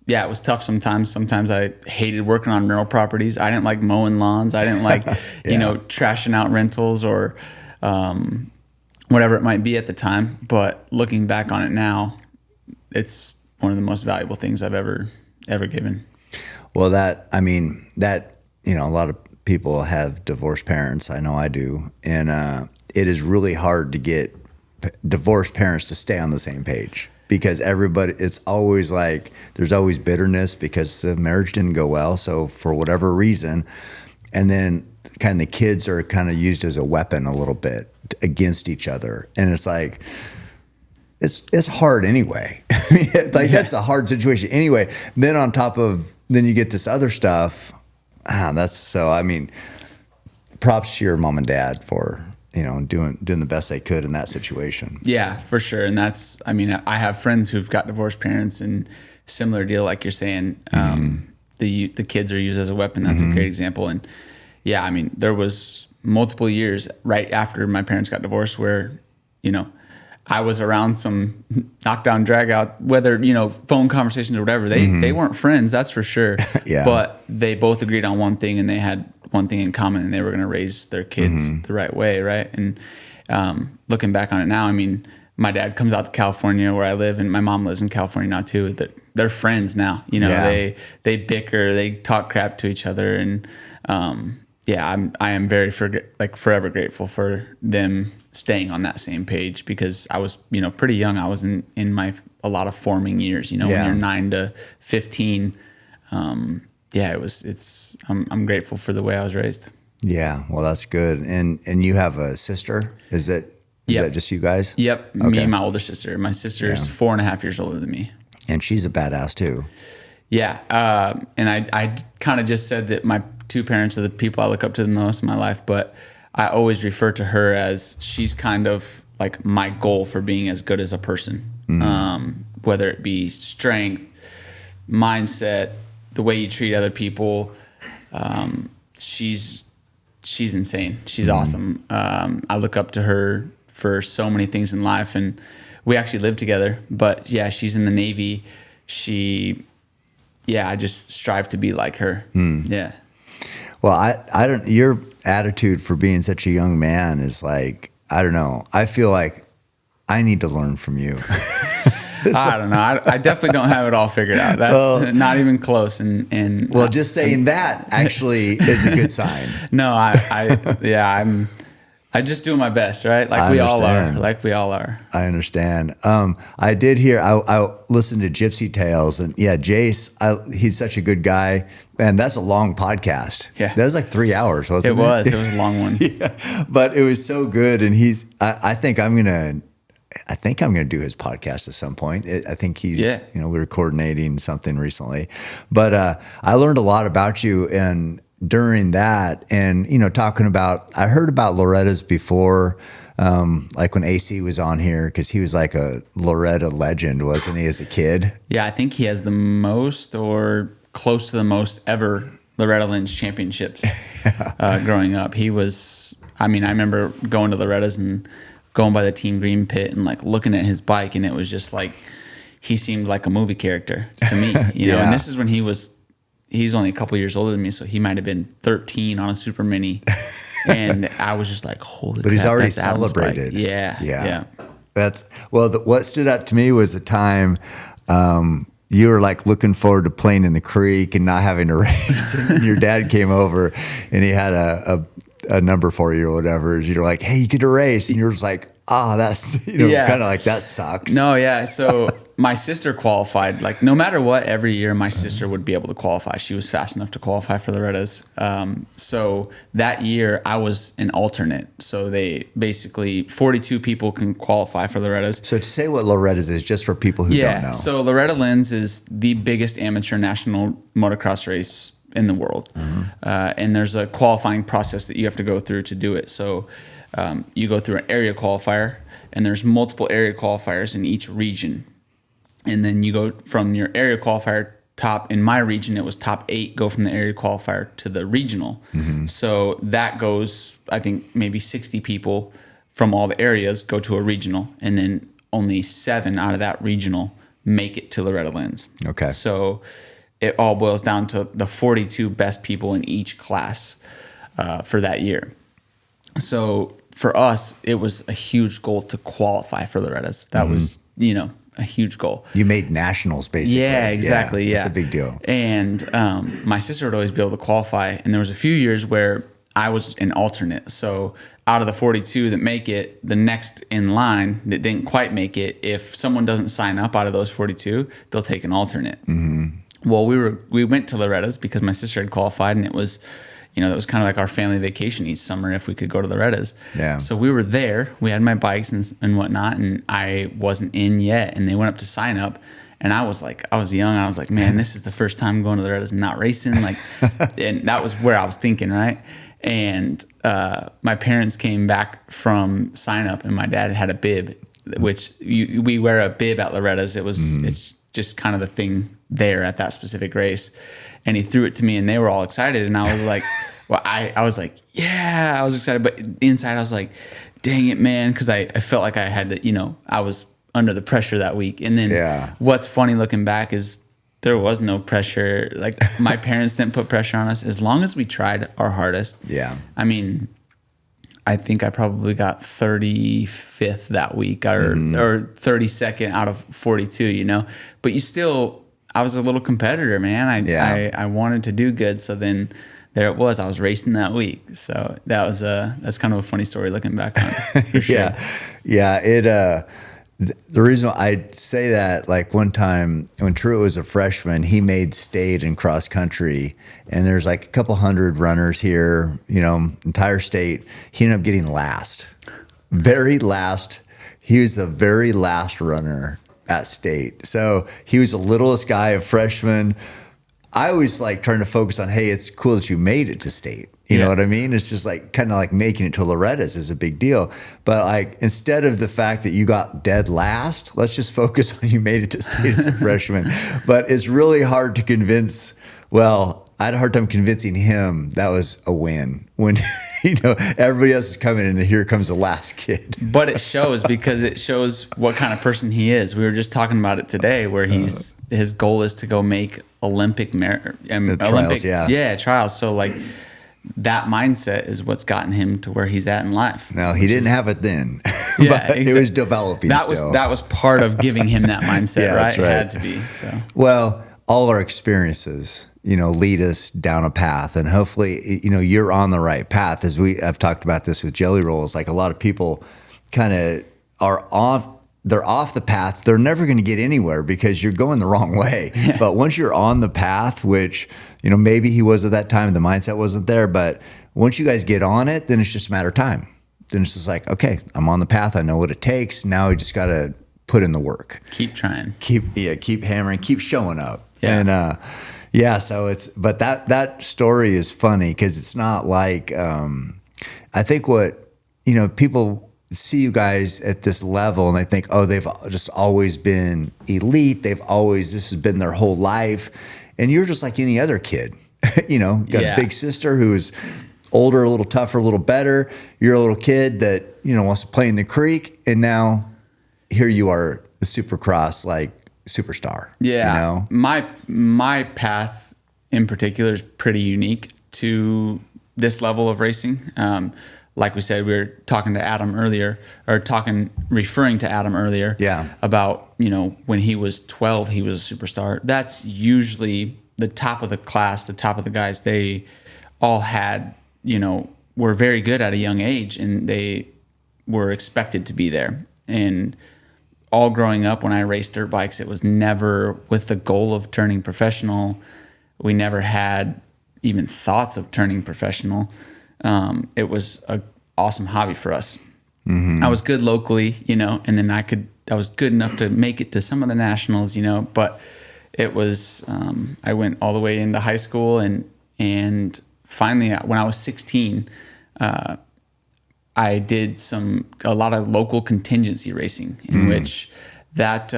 yeah, it was tough sometimes. Sometimes I hated working on rental properties. I didn't like mowing lawns. I didn't like, trashing out rentals or whatever it might be at the time. But looking back on it now, it's one of the most valuable things I've ever given. Well, a lot of people have divorced parents. I know I do. And it is really hard to get divorced parents to stay on the same page, because it's always like there's always bitterness because the marriage didn't go well. So for whatever reason, and then kind of the kids are kind of used as a weapon a little bit against each other. And it's like, it's hard anyway. I mean, that's a hard situation anyway. Then on top of, then you get this other stuff. Props to your mom and dad for, doing the best they could in that situation. Yeah, for sure. And I have friends who've got divorced parents, and similar deal, like you're saying, the kids are used as a weapon. That's a great example. And yeah, there was multiple years right after my parents got divorced where, I was around some knockdown, drag out, whether, phone conversations or whatever. They weren't friends, that's for sure. Yeah. But they both agreed on one thing, and they had one thing in common, and they were going to raise their kids the right way, right? And looking back on it now, my dad comes out to California where I live, and my mom lives in California now too. They're friends now. They bicker, they talk crap to each other, and I am very forever grateful for them staying on that same page, because I was, pretty young. I was in a lot of forming years, when you're 9 to 15. I'm grateful for the way I was raised. Yeah. Well, that's good. And you have a sister? Is that just you guys? Yep. Okay. Me and my older sister. My sister's 4.5 years older than me. And she's a badass too. Yeah. And I kind of just said that my two parents are the people I look up to the most in my life, but I always refer to her as, she's kind of like my goal for being as good as a person. Whether it be strength, mindset, the way you treat other people. She's insane. She's awesome. I look up to her for so many things in life, and we actually live together, but yeah, she's in the Navy. I just strive to be like her. Yeah. Well, I don't, your attitude for being such a young man is like, I don't know. I feel like I need to learn from you. I don't know. I definitely don't have it all figured out. That's not even close. And just saying that actually is a good sign. No, I'm just doing my best, right? Like we all are. I understand. I did hear, I listened to Gypsy Tales, and Jace, he's such a good guy. Man, that's a long podcast. Yeah. That was like 3 hours, wasn't it? It was a long one. Yeah. But it was so good. And I think I'm going to do his podcast at some point. I think he's, we were coordinating something recently, but I learned a lot about you and during that, and talking about, I heard about Loretta's before, like when AC was on here, because he was like a Loretta legend, wasn't he, as a kid? Yeah, I think he has the most, or close to the most ever, Loretta Lynn's championships. Growing up. He was, I remember going to Loretta's and going by the Team Green pit and like looking at his bike, and it was just like, he seemed like a movie character to me, and this is when he's only a couple years older than me, so he might have been 13 on a Super Mini, and I was just like, holy crap. But he's already celebrated. Yeah. What stood out to me was the time you were like looking forward to playing in the creek and not having to race, and your dad came over and he had a number for you or whatever. You're like, hey, you get to race, and you're just like, that's kind of like, that sucks. No, yeah. So my sister qualified. Like no matter what, every year my sister would be able to qualify. She was fast enough to qualify for Loretta's. So that year I was an alternate. So they basically 42 people can qualify for Loretta's. So to say what Loretta's is, just for people who don't know. So Loretta Lynn's is the biggest amateur national motocross race in the world. And there's a qualifying process that you have to go through to do it. So you go through an area qualifier, and there's multiple area qualifiers in each region. And then you go from your area qualifier top. In my region, it was top 8 go from the area qualifier to the regional. So that goes, I think maybe 60 people from all the areas go to a regional, and then only 7 out of that regional make it to Loretta Lynn's. Okay. So it all boils down to the 42 best people in each class for that year. So for us, it was a huge goal to qualify for Loretta's. That was, a huge goal. You made nationals, basically. Yeah, exactly. Yeah. It's a big deal. And my sister would always be able to qualify. And there was a few years where I was an alternate. So out of the 42 that make it, the next in line that didn't quite make it, if someone doesn't sign up out of those 42, they'll take an alternate. Well, we went to Loretta's because my sister had qualified, and it was, it was kind of like our family vacation each summer if we could go to Loretta's. Yeah. So we were there. We had my bikes and whatnot, and I wasn't in yet. And they went up to sign up, and I was young. I was like, man, this is the first time I'm going to Loretta's and not racing. And that was where I was thinking, right? And my parents came back from sign up, and my dad had a bib, which we wear a bib at Loretta's. It's just kind of the thing there at that specific race. And he threw it to me, and they were all excited. And I was like, well, I was like, yeah, I was excited. But inside I was like, dang it, man. Cause I felt like I had to, I was under the pressure that week. And then what's funny looking back is there was no pressure. Like my parents didn't put pressure on us as long as we tried our hardest. Yeah. I mean, I think I probably got 35th that week or 32nd out of 42, but I was a little competitor, man. I wanted to do good. So then there it was. I was racing that week. So that's kind of a funny story looking back on it. For sure. Yeah. The reason I'd say that, like one time when Truett was a freshman, he made state in cross country, and there's like a couple hundred runners here, entire state. He ended up getting last, very last. He was the very last runner at state. So he was the littlest guy, a freshman. I always like trying to focus on, hey, it's cool that you made it to state. You know what I mean? It's just like kind of like making it to Loretta's is a big deal. But like instead of the fact that you got dead last, let's just focus on you made it to state as a freshman. But it's really hard to convince. Well, I had a hard time convincing him that was a win when everybody else is coming and here comes the last kid. But it shows because it shows what kind of person he is. We were just talking about it today, where his goal is to go make Olympic trials. Trials. So like that mindset is what's gotten him to where he's at in life. No, he didn't have it then. Yeah, but it was developing. That was part of giving him that mindset, right? It had to be. So well, all our experiences, lead us down a path, and hopefully, you're on the right path. As I've talked about this with Jelly Rolls, like a lot of people kind of they're off the path. They're never going to get anywhere because you're going the wrong way. Yeah. But once you're on the path, which, maybe he was at that time, the mindset wasn't there. But once you guys get on it, then it's just a matter of time. Then it's just like, okay, I'm on the path. I know what it takes. Now we just got to put in the work. Keep trying. Keep hammering, keep showing up. Yeah. And, so but that story is funny because it's not like, I think what, people see you guys at this level and they think, oh, they've just always been elite. This has been their whole life. And you're just like any other kid, got a big sister who is older, a little tougher, a little better. You're a little kid that, wants to play in the creek. And now here you are, the Supercross, like superstar. Yeah. My path in particular is pretty unique to this level of racing. Like we said, we were talking to Adam earlier, referring to Adam earlier about, when he was 12, he was a superstar. That's usually the top of the class, the top of the guys. They all had, were very good at a young age, and they were expected to be there. And all growing up, when I raced dirt bikes, it was never with the goal of turning professional. We never had even thoughts of turning professional. It was an awesome hobby for us. Mm-hmm. I was good locally, and then I was good enough to make it to some of the nationals, but it was, I went all the way into high school and finally when I was 16, I did a lot of local contingency racing in which that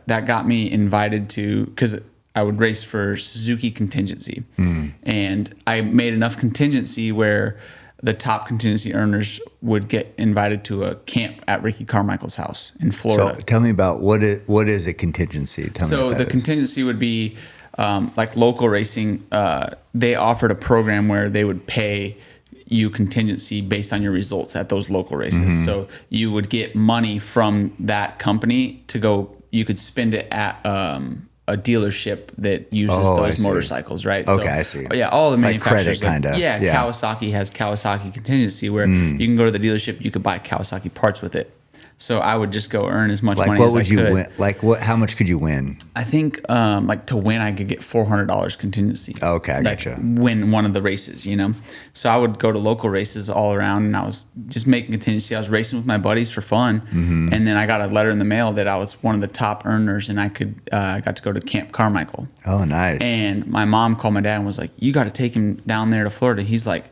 got me invited to, cause I would race for Suzuki contingency and I made enough contingency where the top contingency earners would get invited to a camp at Ricky Carmichael's house in Florida. So tell me about what is a contingency? Tell me what that the is. contingency would be like local racing. They offered a program where they would pay you contingency based on your results at those local races. So you would get money from that company to go. You could spend it at a dealership that uses those motorcycles, right? Okay, so, I see. Yeah, all the Like manufacturers. credit, kinda. Yeah, Yeah. Kawasaki has Kawasaki contingency where you can go to the dealership, you could buy Kawasaki parts with it. So I would just go earn as much Like money what as would I you could. win? Like what? How much could you win? I think like to win, I could get $400 contingency. Okay, I like, gotcha. Win one of the races, you know. So I would go to local races all around, and I was just making contingency. I was racing with my buddies for fun, and then I got a letter in the mail that I was one of the top earners, and I got to go to Camp Carmichael. Oh, nice. And my mom called my dad and was like, "You got to take him down there to Florida." He's like,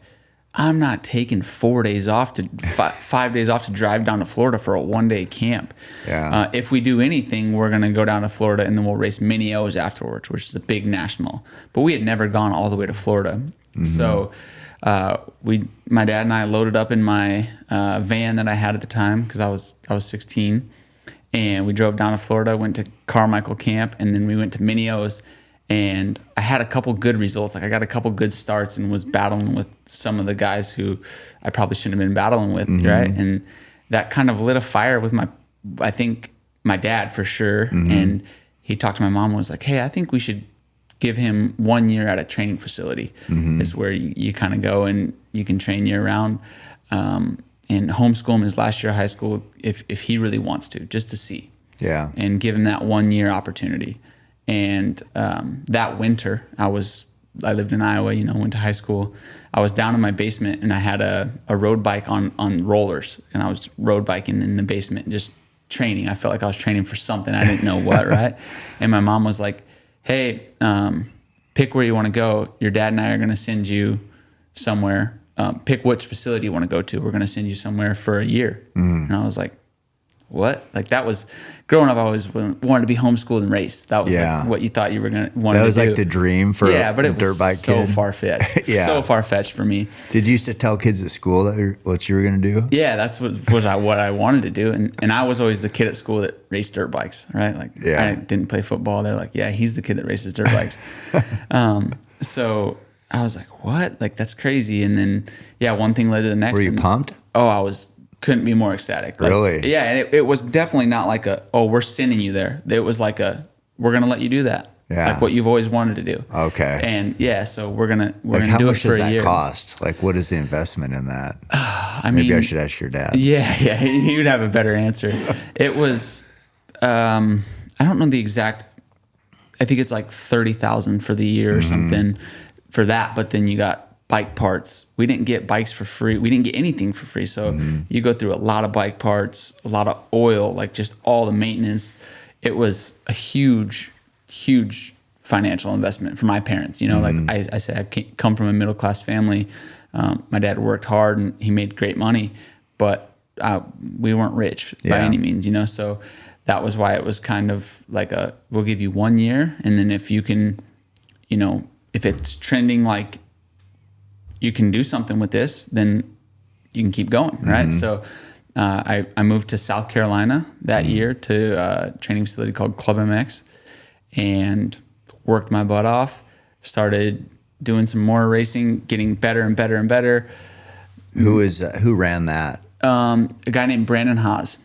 "I'm not taking 4 days off to 5 days off to drive down to Florida for a 1-day camp. Yeah. If we do anything, we're going to go down to Florida and then we'll race mini O's afterwards, which is a big national." But we had never gone all the way to Florida. So my dad and I loaded up in my van that I had at the time because I was 16. And we drove down to Florida, went to Carmichael camp, and then we went to mini O's. And I had a couple good results. Like I got a couple good starts and was battling with some of the guys who I probably shouldn't have been battling with, right? And that kind of lit a fire with I think my dad for sure. And he talked to my mom and was like, "Hey, I think we should give him 1 year at a training facility. It's where you kind of go and you can train year round. And homeschool him his last year of high school if he really wants to, just to see. Yeah. And give him that 1 year opportunity." And that winter, I lived in Iowa, went to high school. I was down in my basement and I had a road bike on rollers, and I was road biking in the basement, just training. I felt like I was training for something. I didn't know what, right? And my mom was like, "Hey, pick where you want to go. Your dad and I are going to send you somewhere. Pick which facility you want to go to. We're going to send you somewhere for a year." And I was like, "What?" Like that was growing up. I always wanted to be homeschooled and race. That was like what you thought you were going to want to do. That was like the dream for but a it dirt was bike so kid. far-fetched. Yeah. So far-fetched for me. Did you used to tell kids at school what you were going to do? Yeah, that's what I wanted to do. And I was always the kid at school that raced dirt bikes, right? Like I didn't play football. They're like, "Yeah, he's the kid that races dirt bikes." So I was like, "What? Like that's crazy." And then one thing led to the next. Were you pumped? Oh, couldn't be more ecstatic. Like, Really? Yeah, and it was definitely not like we're sending you there. It was like we're gonna let you do that. Yeah. Like what you've always wanted to do. Okay. And so we're gonna How do it much for does a that year. cost? Like what is the investment in that? Maybe Maybe I should ask your dad. Yeah, he would have a better answer. It was, I don't know the exact. I think it's like 30,000 for the year or something for that. But then you got bike parts. We didn't get bikes for free. We didn't get anything for free. So you go through a lot of bike parts, a lot of oil, like just all the maintenance. It was a huge, huge financial investment for my parents. Like I said, I come from a middle-class family. My dad worked hard and he made great money, but we weren't rich by any means, So that was why it was kind of like we'll give you 1 year. And then if you can, if it's trending like you can do something with this, then you can keep going, right? So I moved to South Carolina that year to a training facility called Club MX and worked my butt off, started doing some more racing, getting better and better and better. Who ran that? A guy named Brandon Haas.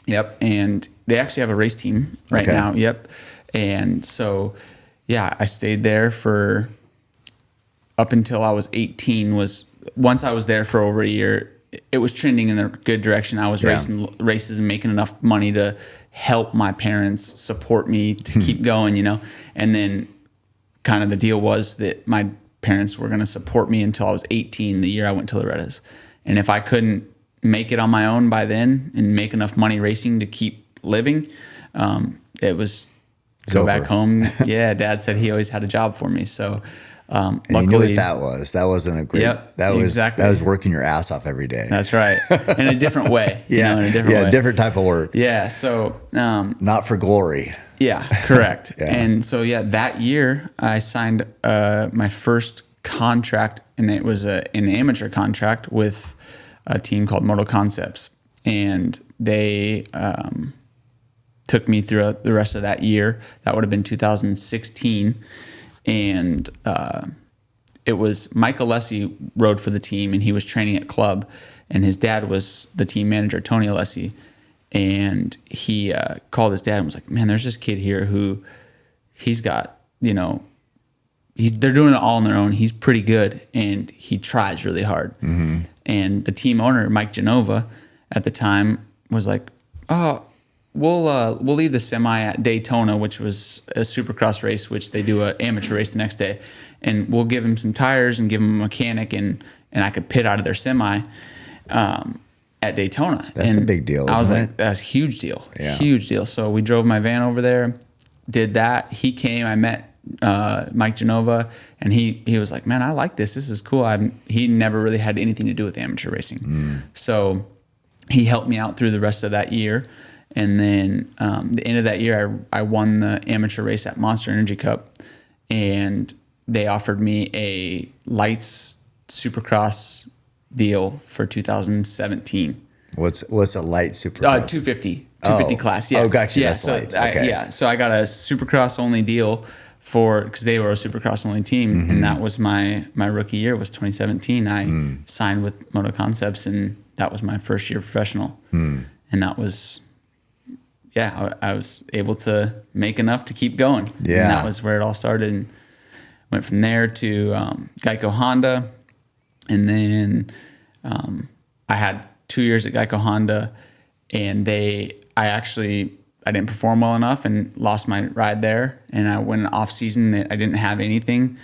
Yep. And they actually have a race team right now. Yep. And so, I stayed there for up until I was 18. Once I was there for over a year, it was trending in a good direction. I was racing races and making enough money to help my parents support me to keep going, And then kind of the deal was that my parents were going to support me until I was 18, the year I went to Loretta's. And if I couldn't make it on my own by then and make enough money racing to keep living, it was go back home. Yeah, Dad said he always had a job for me. So And luckily, you knew what that was. That wasn't a great. Yep, that was exactly. That was working your ass off every day. That's right, in a different way. In a different way. Different type of work. Yeah. So Not for glory. yeah, correct. Yeah. And so that year I signed my first contract, and it was an amateur contract with a team called Moto Concepts, and they took me throughout the rest of that year. That would have been 2016, and it was Mike Alessi rode for the team, and he was training at club, and his dad was the team manager, Tony Alessi, and he called his dad and was like, man, there's this kid here who he's got, they're doing it all on their own. He's pretty good, and he tries really hard. Mm-hmm. And the team owner, Mike Genova, at the time was like, oh, we'll leave the semi at Daytona, which was a supercross race, which they do an amateur race the next day, and we'll give him some tires and give him a mechanic, and I could pit out of their semi at Daytona. That's a big deal. I was isn't like, it? that's a huge deal. Yeah. Huge deal. So we drove my van over there, did that. He came, I met Mike Genova, and he was like, man, I like this. This is cool. He never really had anything to do with amateur racing. So he helped me out through the rest of that year. And then the end of that year, I won the amateur race at Monster Energy Cup, and they offered me a lights supercross deal for 2017. What's a light supercross? 250 class. Yeah. Oh, gotcha. Yeah. That's So lights. Okay. so I got a supercross only deal because they were a supercross only team, Mm-hmm. and that was my rookie year was 2017. I signed with Moto Concepts, and that was my first year professional, and that was. Yeah, I was able to make enough to keep going. Yeah. And that was where it all started. And went from there to Geico Honda. And then I had 2 years at Geico Honda, and I didn't perform well enough and lost my ride there. And I went off season that I didn't have anything.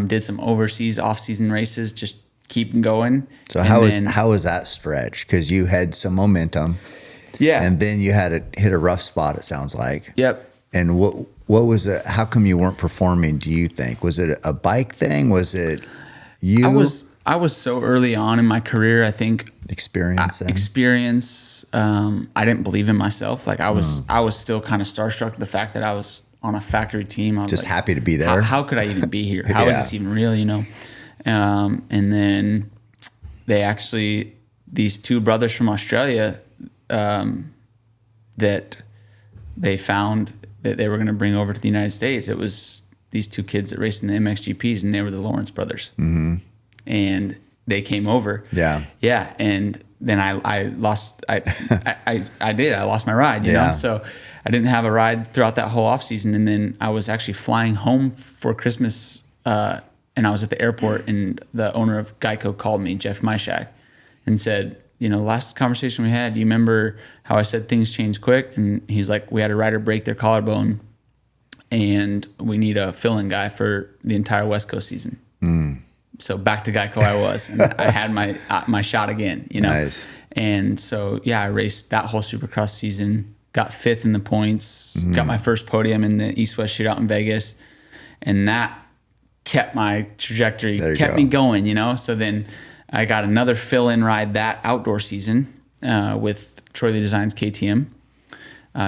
Did some overseas off-season races, just keep going. So how was that stretch? Because you had some momentum. Yeah. And then you had to hit a rough spot, it sounds like. Yep. And what was it? How come you weren't performing, do you think? Was it a bike thing? Was it you? I was so early on in my career, I think. Experience. I didn't believe in myself. Like I was still kind of starstruck at the fact that I was on a factory team. I was just like, happy to be there. How could I even be here? How is this even real, And then these two brothers from Australia, that they found that they were going to bring over to the United States. It was these two kids that raced in the MXGPs, and they were the Lawrence brothers. Mm-hmm. And they came over. Yeah. Yeah. And then I lost my ride, you know? So I didn't have a ride throughout that whole off season. And then I was actually flying home for Christmas, and I was at the airport, and the owner of Geico called me, Jeff Myshak, and said, last conversation we had, you remember how I said things change quick? And he's like, we had a rider break their collarbone, and we need a fill-in guy for the entire West Coast season. So back to Geico I was, and I had my shot again, Nice. And so, I raced that whole Supercross season, got 5th in the points, got my first podium in the East-West Shootout in Vegas, and that kept my trajectory, kept me going, So then I got another fill-in ride that outdoor season with Troy Lee Designs KTM.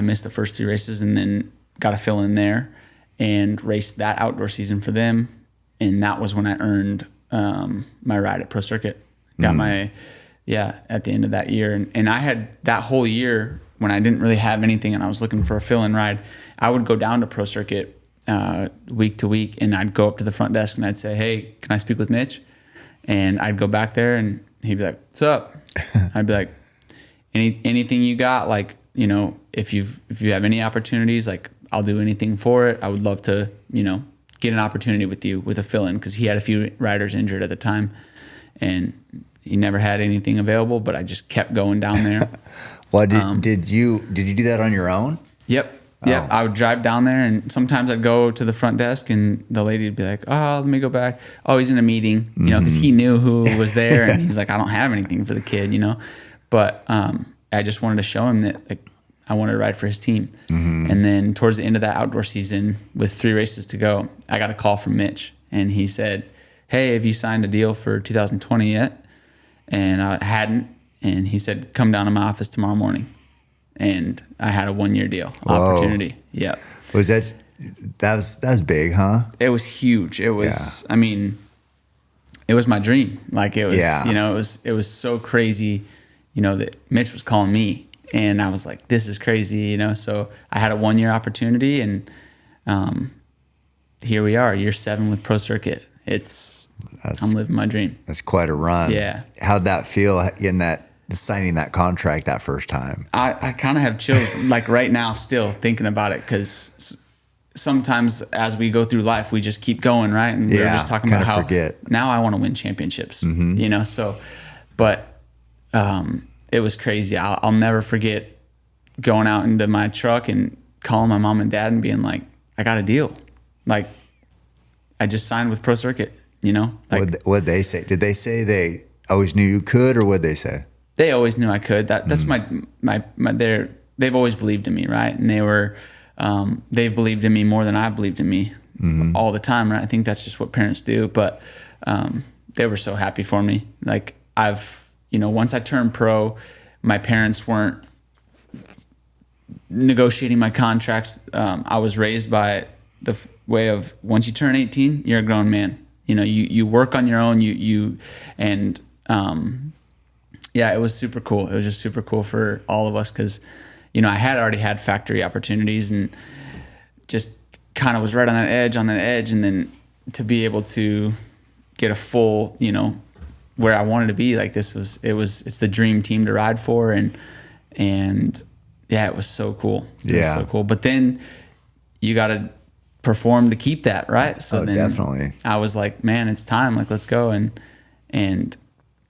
Missed the first 3 races, and then got a fill-in there and raced that outdoor season for them. And that was when I earned my ride at Pro Circuit. Got at the end of that year. And I had that whole year when I didn't really have anything and I was looking for a fill-in ride, I would go down to Pro Circuit week to week, and I'd go up to the front desk and I'd say, hey, can I speak with Mitch? And I'd go back there, and he'd be like, what's up? I'd be like, anything you got, like, if you have any opportunities, like, I'll do anything for it. I would love to, get an opportunity with you with a fill-in, because he had a few riders injured at the time, and he never had anything available, but I just kept going down there. Well, did you do that on your own? Yep. Yeah, I would drive down there, and sometimes I'd go to the front desk, and the lady would be like, oh, let me go back. Oh, he's in a meeting, because he knew who was there, and he's like, I don't have anything for the kid, But I just wanted to show him that, like, I wanted to ride for his team. Mm-hmm. And then towards the end of that outdoor season, with 3 races to go, I got a call from Mitch, and he said, hey, have you signed a deal for 2020 yet? And I hadn't, and he said, come down to my office tomorrow morning. And I had a 1-year deal opportunity. Yep. Was that was big, huh? It was huge. It was, it was my dream. Like it was, Yeah. it was so crazy, that Mitch was calling me, and I was like, this is crazy, so I had a 1-year opportunity, and here we are, year 7 with Pro Circuit. I'm living my dream. That's quite a run. Yeah. How'd that feel signing that contract that first time? I kind of have chills like right now still thinking about it, because sometimes as we go through life, we just keep going, right? And we're just talking about how now I want to win championships, so, but it was crazy. I'll never forget going out into my truck and calling my mom and dad and being like, I got a deal. Like, I just signed with Pro Circuit, like What'd they say? Did they say they always knew you could, or what'd they say? They always knew I could. That's they've always believed in me, right? And they've believed in me more than I believed in me all the time, right? I think that's just what parents do. But they were so happy for me. Like once I turned pro, my parents weren't negotiating my contracts. I was raised by the way of, once you turn 18, you're a grown man. You work on your own. It was super cool. It was just super cool for all of us, because I had already had factory opportunities and just kind of was right on that edge, and then to be able to get a full, where I wanted to be, like it's the dream team to ride for, and yeah, it was so cool. It was so cool. But then you got to perform to keep that, right? So then definitely. I was like, man, it's time. Like, let's go. And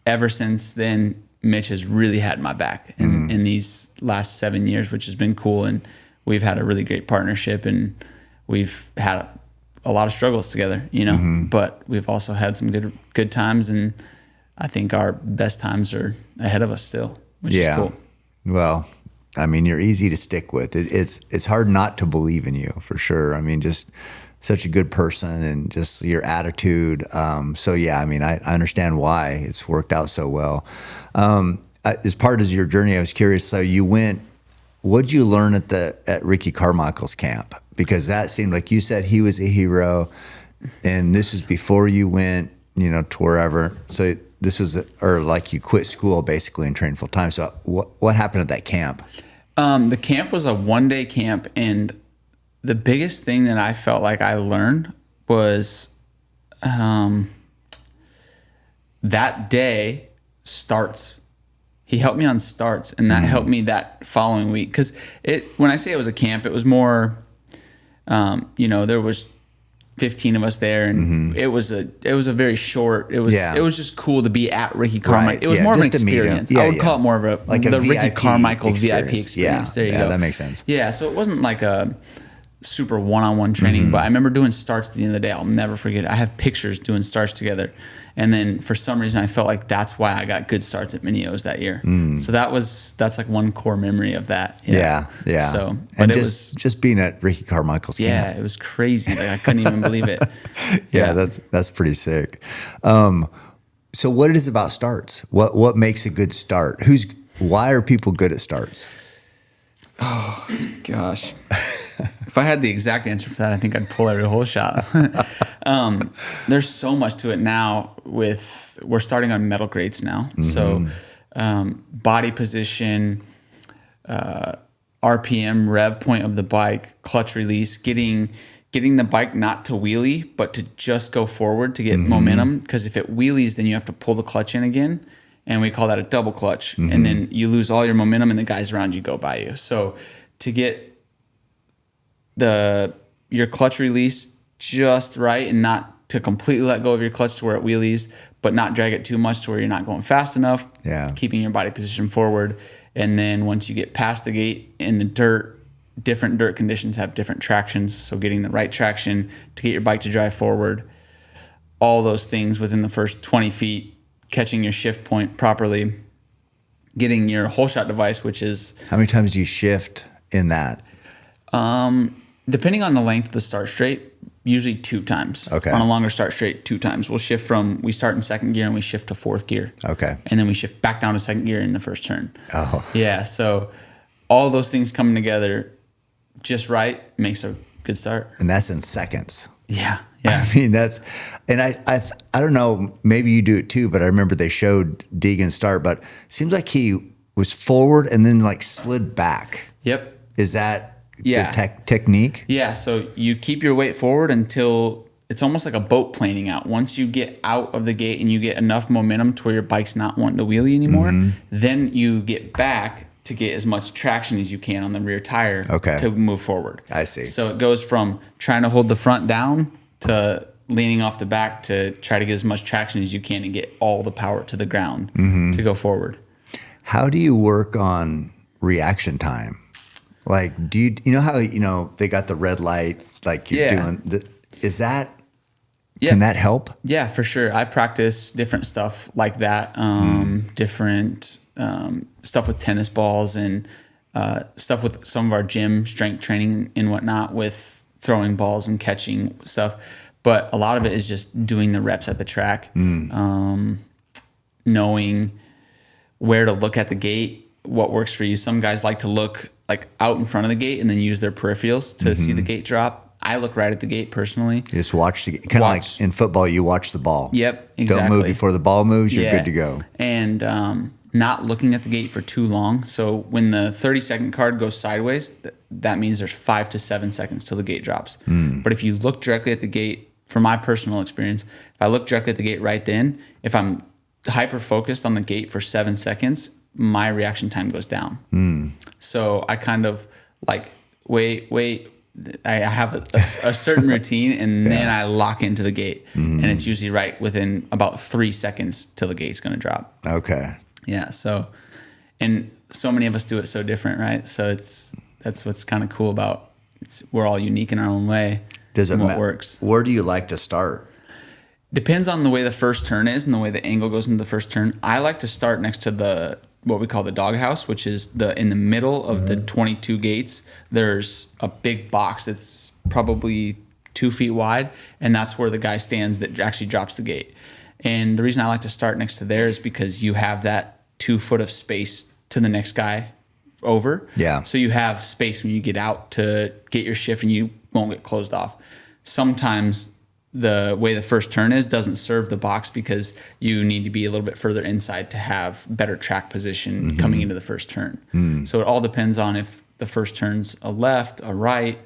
ever since then, Mitch has really had my back in these last 7 years, which has been cool. And we've had a really great partnership, and we've had a lot of struggles together, but we've also had some good times. And I think our best times are ahead of us still, which is cool. Well, I mean, you're easy to stick with. It's hard not to believe in you, for sure. I mean, just such a good person, and just your attitude. So yeah, I mean, I understand why it's worked out so well. As part of your journey, I was curious. So you went. What'd you learn at Ricky Carmichael's camp? Because that seemed like, you said he was a hero, and this was before you went, to wherever. So this was, or like you quit school basically and trained full time. So what happened at that camp? The camp was a 1-day camp, and the biggest thing that I felt like I learned was that day starts. He helped me on starts, and that helped me that following week. Because when I say it was a camp, it was more, there was 15 of us there, and it was a very short. It was just cool to be at Ricky Carmichael. Right. It was more of an experience. I would call it more of the Ricky Carmichael VIP experience. There you go. That makes sense. Yeah, so it wasn't like a super one-on-one training, but I remember doing starts at the end of the day. I'll never forget it. I have pictures doing starts together. And then for some reason, I felt like that's why I got good starts at Mini-O's that year. So that's like one core memory of that. Yeah. So, but it was just being at Ricky Carmichael's camp. Yeah, it was crazy. Like, I couldn't even believe it. Yeah, that's pretty sick. So what it is about starts? What makes a good start? Why are people good at starts? Oh gosh. If I had the exact answer for that, I think I'd pull every whole shot. There's so much to it now. We're starting on metal grades now. So body position, RPM, rev point of the bike, clutch release, getting the bike not to wheelie, but to just go forward to get momentum. Because if it wheelies, then you have to pull the clutch in again. And we call that a double clutch. And then you lose all your momentum, and the guys around you go by you. So to get your clutch release just right, and not to completely let go of your clutch to where it wheelies, but not drag it too much to where you're not going fast enough. Yeah. Keeping your body position forward. And then once you get past the gate in the dirt, different dirt conditions have different tractions. So getting the right traction to get your bike to drive forward, all those things within the first 20 feet, catching your shift point properly, getting your whole shot device, which is... How many times do you shift in that? Depending on the length of the start straight, usually 2 times. Okay. On a longer start straight, 2 times. We start in second gear and we shift to 4th gear. Okay. And then we shift back down to second gear in the first turn. Oh. Yeah, so all those things coming together just right makes a good start. And that's in seconds. Yeah. I mean, and I don't know, maybe you do it too, but I remember they showed Deegan start, but it seems like he was forward and then like slid back. Yep. Is that the technique? Yeah. So you keep your weight forward until it's almost like a boat planing out. Once you get out of the gate and you get enough momentum to where your bike's not wanting to wheelie anymore, then you get back to get as much traction as you can on the rear tire to move forward. I see. So it goes from trying to hold the front down to leaning off the back to try to get as much traction as you can and get all the power to the ground to go forward. How do you work on reaction time? Like, do you know how, they got the red light, like you're doing, is that, can that help? Yeah, for sure. I practice different stuff like that, different stuff with tennis balls and stuff with some of our gym strength training and whatnot with throwing balls and catching stuff. But a lot of it is just doing the reps at the track, knowing where to look at the gate, what works for you. Some guys like to look like out in front of the gate and then use their peripherals to see the gate drop. I look right at the gate personally. You just watch the gate. Kind of like in football, you watch the ball. Yep, exactly. Don't move before the ball moves, you're good to go. And not looking at the gate for too long. So when the 30-second card goes sideways, that means there's 5 to 7 seconds till the gate drops. But if you look directly at the gate, from my personal experience, if I look directly at the gate right then, if I'm hyper focused on the gate for 7 seconds, my reaction time goes down. So I kind of like wait. I have a certain routine, and then I lock into the gate, and it's usually right within about 3 seconds till the gate's going to drop. Okay. Yeah. So, and so many of us do it so different, right? So that's what's kind of cool about we're all unique in our own way. Does it what works? Where do you like to start? Depends on the way the first turn is and the way the angle goes into the first turn. I like to start next to what we call the doghouse, which is in the middle of the 22 gates. There's a big box that's probably 2 feet wide, and that's where the guy stands that actually drops the gate. And the reason I like to start next to there is because you have that 2 foot of space to the next guy over. Yeah. So you have space when you get out to get your shift and you won't get closed off. Sometimes the way the first turn is doesn't serve the box because you need to be a little bit further inside to have better track position coming into the first turn. So it all depends on if the first turn's a left, a right,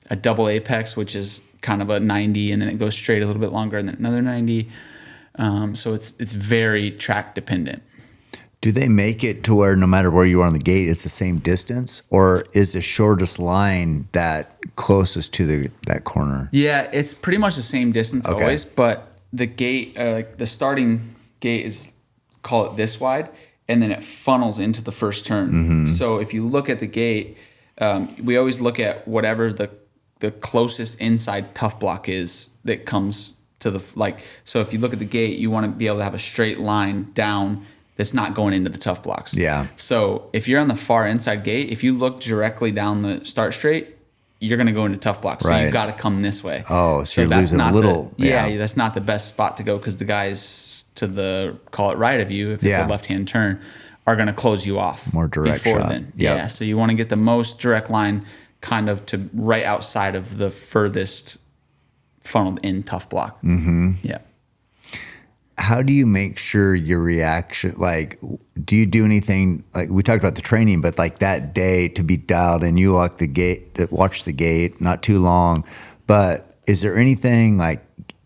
a double apex, which is kind of a 90, and then it goes straight a little bit longer and then another 90. So it's very track dependent. Do they make it to where no matter where you are on the gate, it's the same distance, or is the shortest line that closest to that corner? Yeah, it's pretty much the same distance always, but the gate, like the starting gate is, call it this wide, and then it funnels into the first turn. So if you look at the gate, we always look at whatever the closest inside tough block is that comes to so if you look at the gate, you want to be able to have a straight line down that's not going into the tough blocks. Yeah. So if you're on the far inside gate, if you look directly down the start straight, you're going to go into tough blocks. So you've got to come this way. Oh, so you're losing a little. That's not the best spot to go because the guys to the, call it right of you, if it's a left-hand turn, are going to close you off. More direct shot. Then. Yeah. So you want to get the most direct line kind of to right outside of the furthest funneled in tough block. Yeah. How do you make sure your reaction, like, do you do anything, like we talked about the training, but like that day to be dialed and you watch the gate, not too long, but is there anything like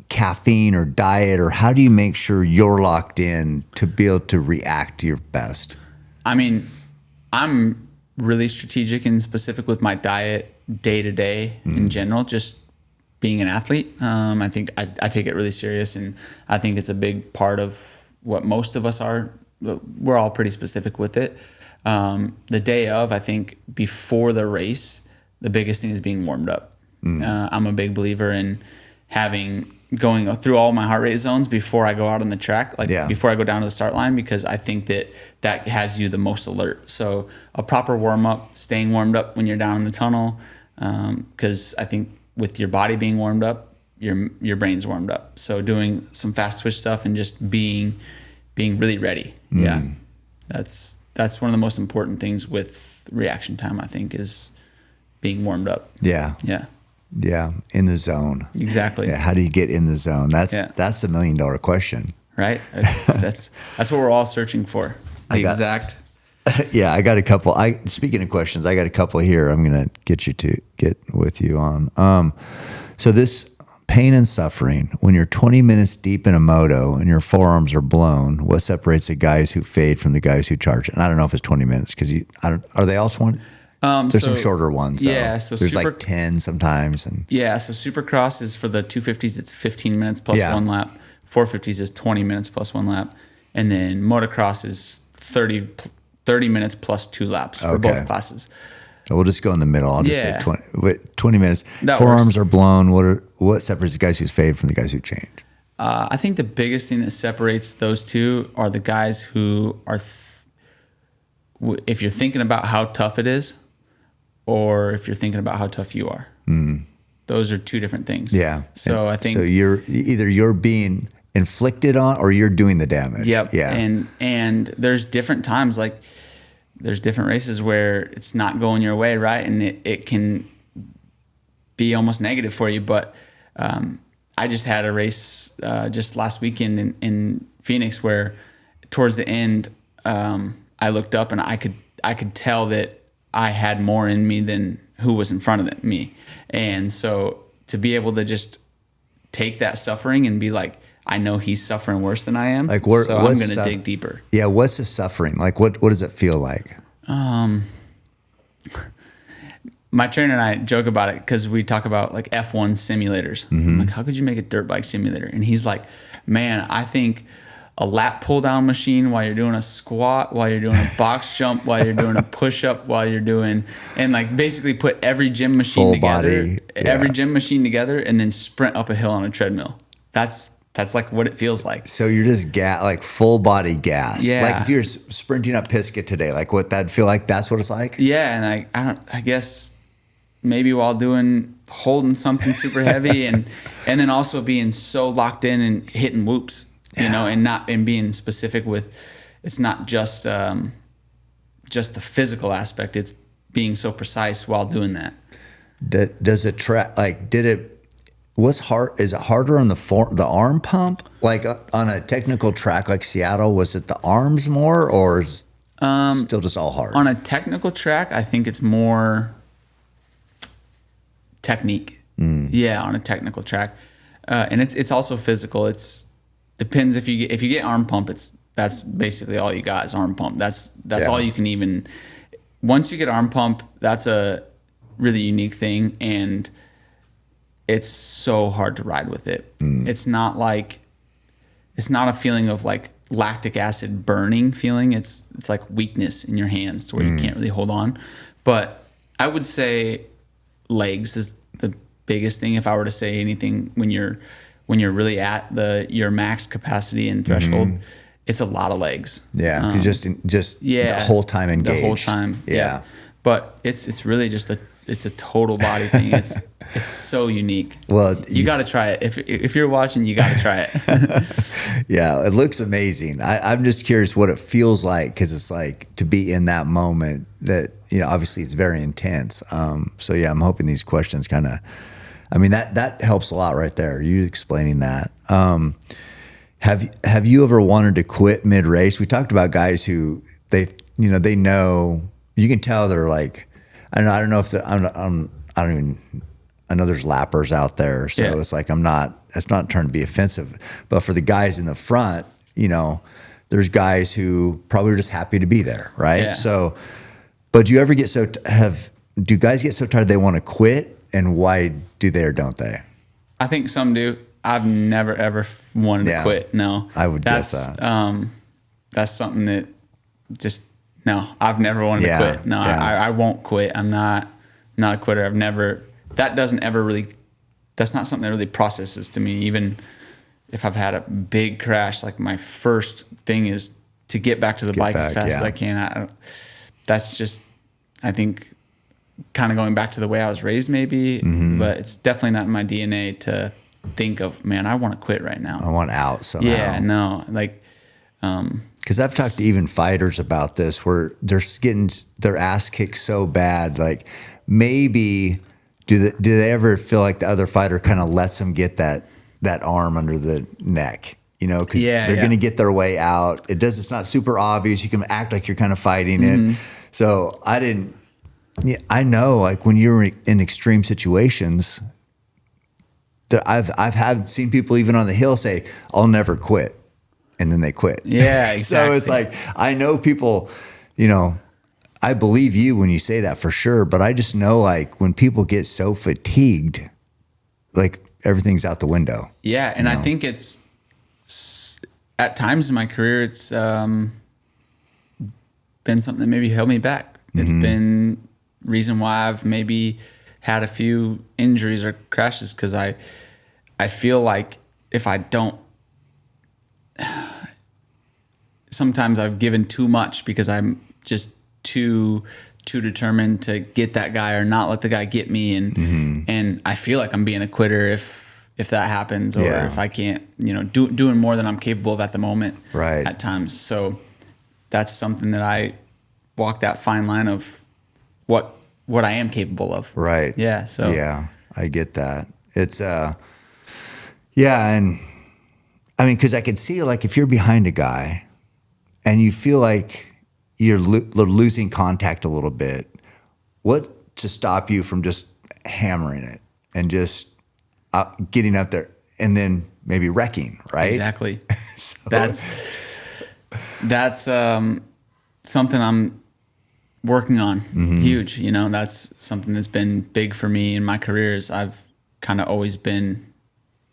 caffeine or diet, or how do you make sure you're locked in to be able to react your best? I mean, I'm really strategic and specific with my diet day to day in general, just being an athlete. I think I take it really serious, and I think it's a big part of what most of us are. We're all pretty specific with it. The day of, I think before the race, the biggest thing is being warmed up. I'm a big believer in going through all my heart rate zones before I go out on the track, before I go down to the start line, because I think that has you the most alert. So a proper warm up, staying warmed up when you're down in the tunnel, because I think with your body being warmed up, your brain's warmed up. So doing some fast twitch stuff and just being really ready. Yeah. That's one of the most important things with reaction time, I think, is being warmed up. Yeah. Yeah. Yeah, in the zone. Exactly. Yeah, how do you get in the zone? That's Yeah. $1 million question. Right. That's what we're all searching for. Exact. Yeah, I got a couple. Speaking of questions, I got a couple here. I'm gonna get with you on. So this pain and suffering when you're 20 minutes deep in a moto and your forearms are blown. What separates the guys who fade from the guys who charge it? And I don't know if it's 20 minutes because are they all 20? There's some shorter ones. Yeah, so there's like 10 sometimes. And yeah, so Supercross is for the 250s. It's 15 minutes plus one lap. 450s is 20 minutes plus one lap, and then motocross is 30 minutes plus 2 laps for both classes. So we'll just go in the middle. I'll just say 20 minutes. That Forearms are blown. What separates the guys who fade from the guys who change? I think the biggest thing that separates those two are the guys who are, if you're thinking about how tough it is, or if you're thinking about how tough you are. Those are two different things. Yeah. So I think you're being inflicted on or you're doing the damage. Yep. Yeah. And there's different times, like there's different races where it's not going your way, right? And it can be almost negative for you. But I just had a race just last weekend in Phoenix where towards the end I looked up and I could tell that I had more in me than who was in front of me. And so to be able to just take that suffering and be like, I know he's suffering worse than I am. Like, so I'm going to dig deeper. Yeah. What's the suffering? Like, what does it feel like? My trainer and I joke about it because we talk about like F1 simulators. I'm like, how could you make a dirt bike simulator? And he's like, man, I think a lat pull down machine while you're doing a squat, while you're doing a box jump, while you're doing a push up, while you're doing, and like basically put every gym machine full together, body, every gym machine together, and then sprint up a hill on a treadmill. That's like what it feels like. So you're just like full body gas. Yeah. Like if you're sprinting up Pisgah today, like what that'd feel like. That's what it's like. Yeah, and I guess maybe while holding something super heavy and then also being so locked in and hitting whoops. You know, and being specific with, it's not just the physical aspect. It's being so precise while doing that. Does it track? Like, what's hard? Is it harder on the arm pump? Like on a technical track like Seattle, was it the arms more, or is still just all hard? On a technical track, I think it's more technique. Yeah, on a technical track, and it's also physical. Depends if you get arm pump, that's basically all you got is arm pump. That's all you can even. Once you get arm pump, that's a really unique thing, and it's so hard to ride with it. It's not a feeling of like lactic acid burning feeling. It's like weakness in your hands to where you can't really hold on. But I would say legs is the biggest thing. If I were to say anything, when you're really at your max capacity and threshold, it's a lot of legs. Yeah, just the whole time engaged. The whole time. Yeah. But it's really just it's a total body thing. It's so unique. Well, you got to try it. If you're watching, you got to try it. Yeah, it looks amazing. I'm just curious what it feels like, because it's like to be in that moment that, obviously it's very intense. So yeah, I'm hoping these questions kind of, that helps a lot right there. You explaining that. Have you ever wanted to quit mid race? We talked about guys who they know, you can tell they're like, I don't know if I know there's lappers out there. So it's like, it's not trying to be offensive, but for the guys in the front, there's guys who probably are just happy to be there. Right. Yeah. So, but do you ever get do guys get so tired they want to quit, and why do they or don't they? I think some do. I've never ever wanted to quit. No, I would guess that. That's something that no, I've never wanted to quit. No, I won't quit. I'm not a quitter. That's not something that really processes to me. Even if I've had a big crash, like my first thing is to get back to the bike as fast as I can. That's just, I think, kind of going back to the way I was raised maybe, but it's definitely not in my DNA to think of, man, I want to quit right now. I want out somehow. Yeah, no, like, because I've talked to even fighters about this, where they're getting their ass kicked so bad, like maybe do they ever feel like the other fighter kind of lets them get that arm under the neck? You know, because they're going to get their way out. It's not super obvious. You can act like you're kind of fighting it. So I know, like, when you're in extreme situations, that I've seen people even on the hill say, "I'll never quit," and then they quit. Yeah, exactly. So it's like, I know people, you know, I believe you when you say that for sure, but I just know, like, when people get so fatigued, like, everything's out the window. Yeah, and I think it's at times in my career, it's been something that maybe held me back. It's been reason why I've maybe had a few injuries or crashes, because I feel like if I don't, sometimes I've given too much because I'm just too determined to get that guy or not let the guy get me, and I feel like I'm being a quitter if that happens, or if I can't, you know, doing more than I'm capable of at the moment, right, at times. So that's something that I walk that fine line of what I am capable of. Right. Yeah. So yeah, I get that. It's and I mean, because I can see, like, if you're behind a guy and you feel like you're losing contact a little bit, what to stop you from just hammering it and just getting up there and then maybe wrecking, right? Exactly. So. That's something I'm working on. Huge. You know, that's something that's been big for me in my career. Is I've kind of always been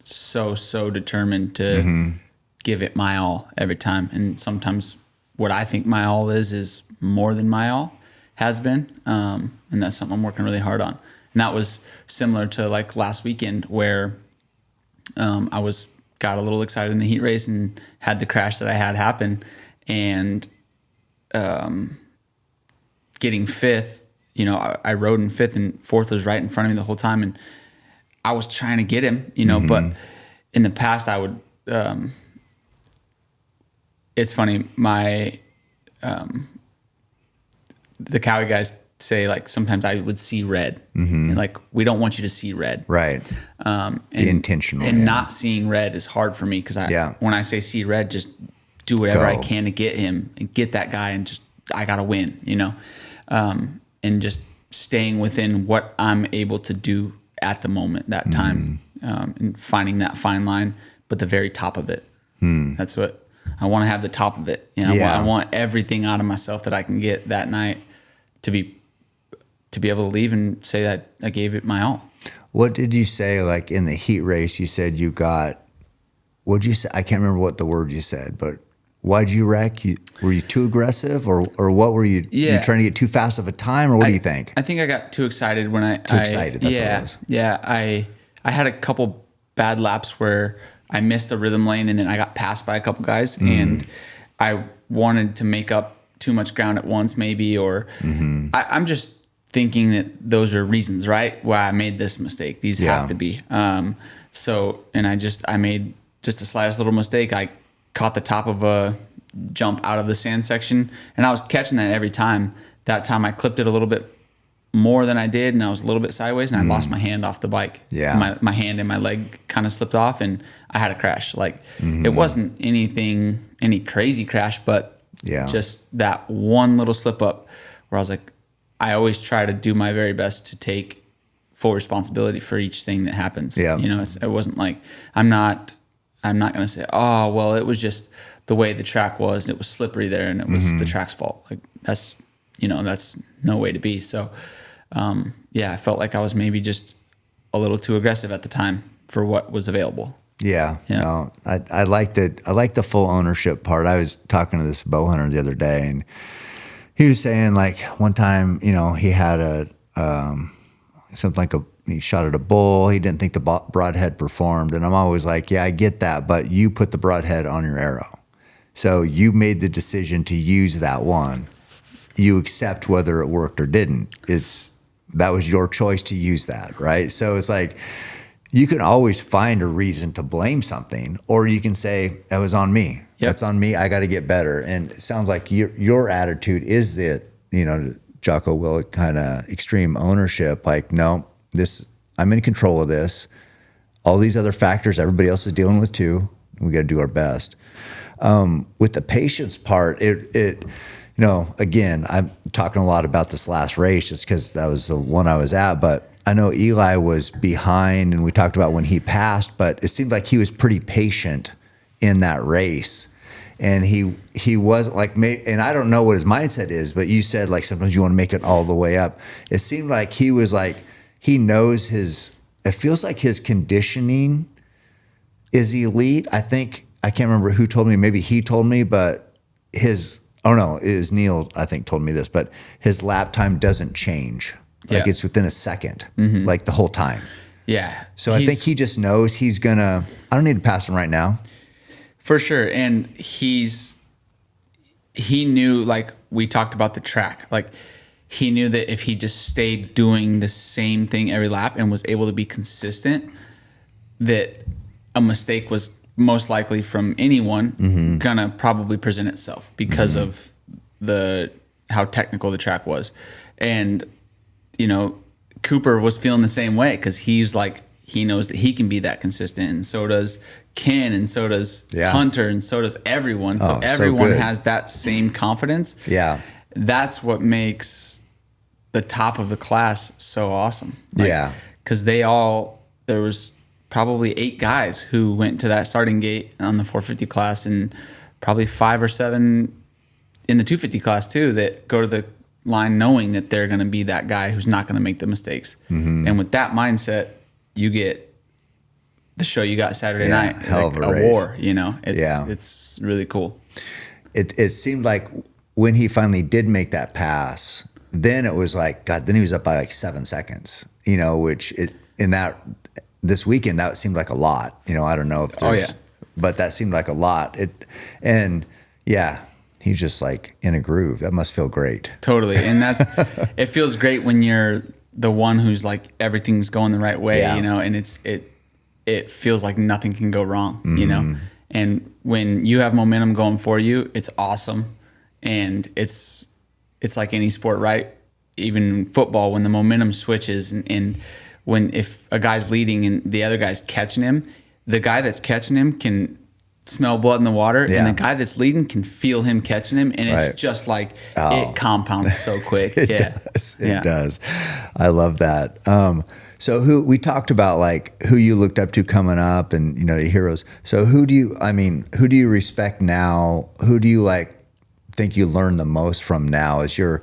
so determined to give it my all every time. And sometimes what I think my all is more than my all has been. And that's something I'm working really hard on. And that was similar to, like, last weekend, where I got a little excited in the heat race and had the crash that I had happen, and getting fifth. You know, I rode in fifth, and fourth was right in front of me the whole time, and I was trying to get him. You know, but in the past I would. It's funny, my the Cowie guys say, like, sometimes I would see red, and, like, we don't want you to see red, right? Be intentional, and not seeing red is hard for me, because when I say see red, just do whatever I can to get him and get that guy, and just I gotta win, you know, and just staying within what I'm able to do at the moment, that time, and finding that fine line, but the very top of it. That's what I want to have, the top of it. You know, I want everything out of myself that I can get that night to be able to leave and say that I gave it my all. What did you say, like, in the heat race? You said you got, what'd you say? I can't remember what the word you said, but why'd you wreck? Were you too aggressive, or what were you? Yeah. You trying to get too fast of a time, or what do you think? I think I got too excited when Too excited, that's what it was. Yeah, I had a couple bad laps where I missed the rhythm lane, and then I got passed by a couple guys, and I wanted to make up too much ground at once, maybe, or I'm just thinking that those are reasons, right, why I made this mistake. These have to be. So, and I made just the slightest little mistake. I caught the top of a jump out of the sand section, and I was catching that every time. That time I clipped it a little bit more than I did, and I was a little bit sideways, and I lost my hand off the bike. Yeah. My hand and my leg kind of slipped off, and I had a crash. Like, it wasn't any crazy crash, but just that one little slip up where I was like, I always try to do my very best to take full responsibility for each thing that happens. Yeah. You know, it wasn't like, I'm not going to say, oh, well, it was just the way the track was, and it was slippery there, and it was the track's fault. Like, that's no way to be. So, I felt like I was maybe just a little too aggressive at the time for what was available. Yeah. No, I like the full ownership part. I was talking to this bow hunter the other day, and he was saying, like, one time, you know, he had he shot at a bull. He didn't think the broadhead performed. And I'm always like, yeah, I get that, but you put the broadhead on your arrow. So you made the decision to use that one. You accept whether it worked or didn't. That was your choice to use that, right? So it's like, you can always find a reason to blame something, or you can say, that was on me. Yep. That's on me. I got to get better. And it sounds like your attitude is that, you know, Jocko Willink kind of extreme ownership. Like, no, I'm in control of this. All these other factors, everybody else is dealing with too. We got to do our best. With the patience part, again, I'm talking a lot about this last race just because that was the one I was at, but I know Eli was behind and we talked about when he passed, but it seemed like he was pretty patient in that race. And he wasn't like, and I don't know what his mindset is, but you said like sometimes you want to make it all the way up. It seemed like he was like, he knows it feels like his conditioning is elite. I can't remember who told me, maybe he told me, but it was Neil, I think, told me this, but his lap time doesn't change. Like it's within a second, like the whole time. Yeah. So I think he just knows I don't need to pass him right now. For sure. And he knew, like we talked about the track, like he knew that if he just stayed doing the same thing every lap and was able to be consistent, that a mistake was most likely from anyone gonna probably present itself because of how technical the track was. And, Cooper was feeling the same way because he's like, he knows that he can be that consistent, and so does Ken, and so does Hunter, and so does everyone. So everyone has that same confidence. Yeah. That's what makes the top of the class so awesome. Because there was probably 8 guys who went to that starting gate on the 450 class, and probably 5 or 7 in the 250 class too that go to the line knowing that they're going to be that guy who's not going to make the mistakes. And with that mindset, you get the show you got Saturday night, hell like of a a race. war, it's really cool. It seemed like when he finally did make that pass, then it was like, God, then he was up by like 7 seconds, which this weekend, that seemed like a lot, I don't know if there's, but that seemed like a lot. He's just like in a groove. That must feel great. Totally. And it feels great when you're the one who's like, everything's going the right way, and it feels like nothing can go wrong, and when you have momentum going for you, it's awesome. And it's like any sport, right? Even football, when the momentum switches and if a guy's leading and the other guy's catching him, the guy that's catching him can smell blood in the water, and the guy that's leading can feel him catching him, and it's just like it compounds so quick. It does. I love that. So we talked about like who you looked up to coming up and the heroes. So who do you respect now? Who do you like think you learn the most from now as your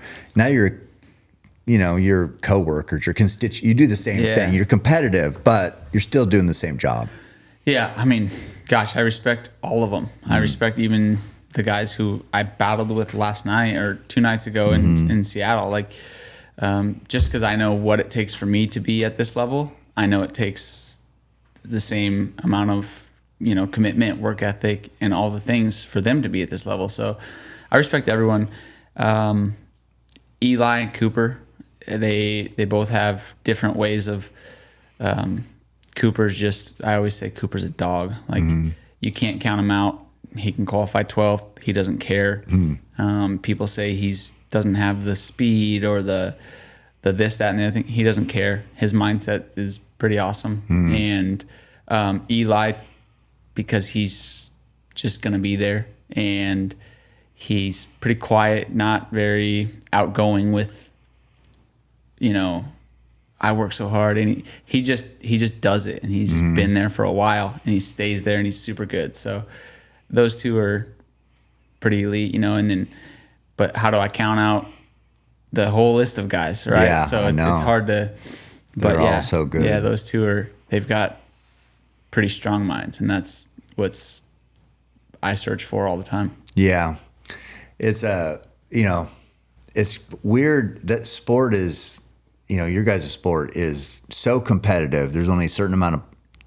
coworkers, your constituents? You do the same thing. You're competitive, but you're still doing the same job. Yeah, gosh, I respect all of them. I respect even the guys who I battled with last night or 2 nights ago in Seattle. Like, just because I know what it takes for me to be at this level, I know it takes the same amount of commitment, work ethic, and all the things for them to be at this level. So I respect everyone. Eli and Cooper, they both have different ways of. I always say Cooper's a dog. Like you can't count him out. He can qualify 12th. He doesn't care. People say he's doesn't have the speed or the this, that, and the other thing. He doesn't care. His mindset is pretty awesome. And Eli, because he's just going to be there, and he's pretty quiet, not very outgoing with, I work so hard, and he just does it, and he's just been there for a while, and he stays there, and he's super good. So those two are pretty elite, and then, but how do I count out the whole list of guys, right? Yeah, so it's hard to, but They're all so good. Yeah, those two they've got pretty strong minds, and that's what's I search for all the time. Yeah. It's it's weird that sport is, your guys' sport is so competitive. There's only a certain amount of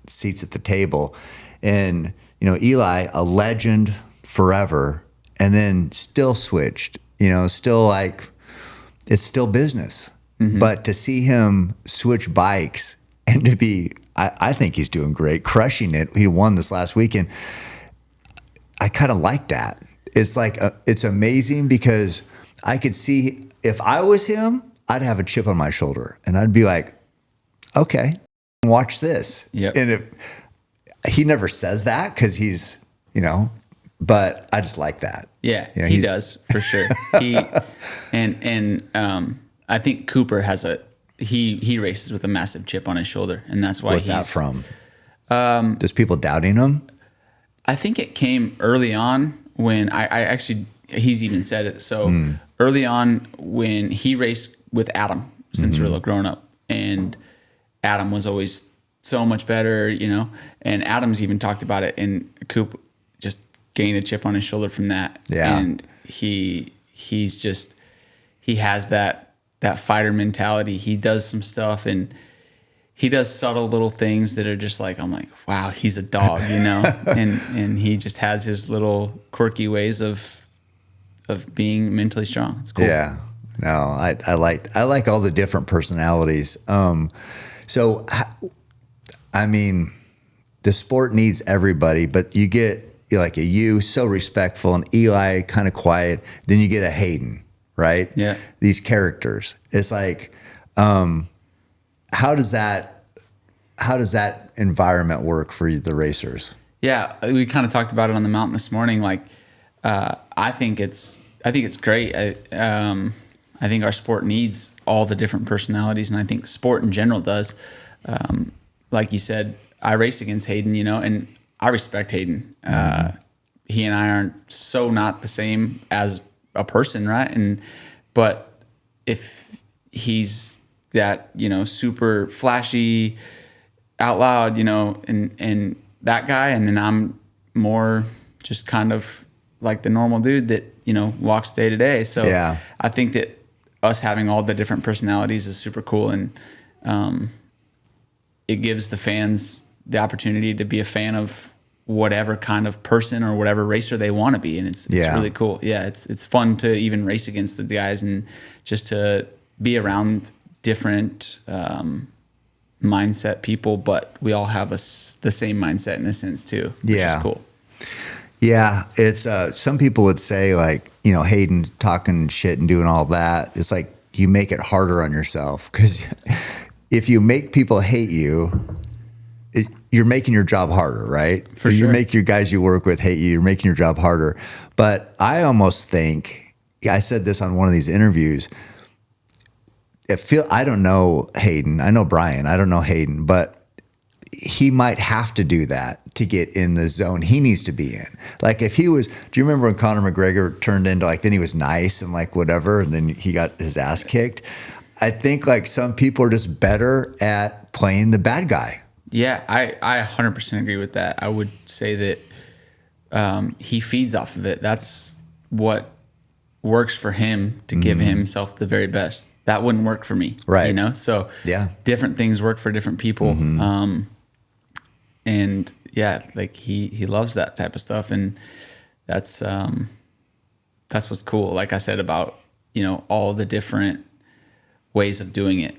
seats at the table. And, Eli, a legend forever, and then still switched, still like, it's still business. But to see him switch bikes and to be, I think he's doing great, crushing it. He won this last weekend. I kind of like that. It's like, it's amazing because I could see if I was him, I'd have a chip on my shoulder, and I'd be like, okay, watch this. Yep. And he never says that because he's, but I just like that. Yeah, You know, he does for sure. He I think Cooper has he races with a massive chip on his shoulder, and that's why What's that from? Just people doubting him? I think it came early on when I actually, he's even said it. So early on when he raced with Adam Cianciarulo growing up, and Adam was always so much better, and Adam's even talked about it, and Coop just gained a chip on his shoulder from that. Yeah. And he has that fighter mentality. He does some stuff, and he does subtle little things that are just like, I'm like, wow, he's a dog, and he just has his little quirky ways of being mentally strong. It's cool. Yeah. No, I like all the different personalities. So, I mean, the sport needs everybody, but you get like you so respectful, and Eli kind of quiet. Then you get a Hayden, right? Yeah. These characters. It's like, how does that environment work for the racers? Yeah, we kind of talked about it on the mountain this morning. Like, I think it's great. I think our sport needs all the different personalities, and I think sport in general does. Like you said, I race against Hayden, and I respect Hayden. He and I aren't so not the same as a person, right? But if he's that, super flashy, out loud, and that guy, and then I'm more just kind of like the normal dude that, walks day to day. So yeah. I think that us having all the different personalities is super cool, and it gives the fans the opportunity to be a fan of whatever kind of person or whatever racer they want to be. And it's really cool. Yeah. It's fun to even race against the guys and just to be around different, mindset people, but we all have the same mindset in a sense too, which is cool. Yeah. It's, some people would say like, Hayden talking shit and doing all that. It's like, you make it harder on yourself, because if you make people hate you, you're making your job harder, right? For sure. You make your guys you work with hate you, you're making your job harder. But I almost think, I said this on one of these interviews, I don't know Hayden. I know Brian. I don't know Hayden, but he might have to do that to get in the zone he needs to be in. Like if he was, do you remember when Conor McGregor turned into like, then he was nice and like whatever, and then he got his ass kicked? I think like some people are just better at playing the bad guy. Yeah, I 100% agree with that. I would say that he feeds off of it. That's what works for him to give himself the very best. That wouldn't work for me, right? So yeah, different things work for different people. And yeah, like he loves that type of stuff, and that's what's cool. Like I said about all the different ways of doing it.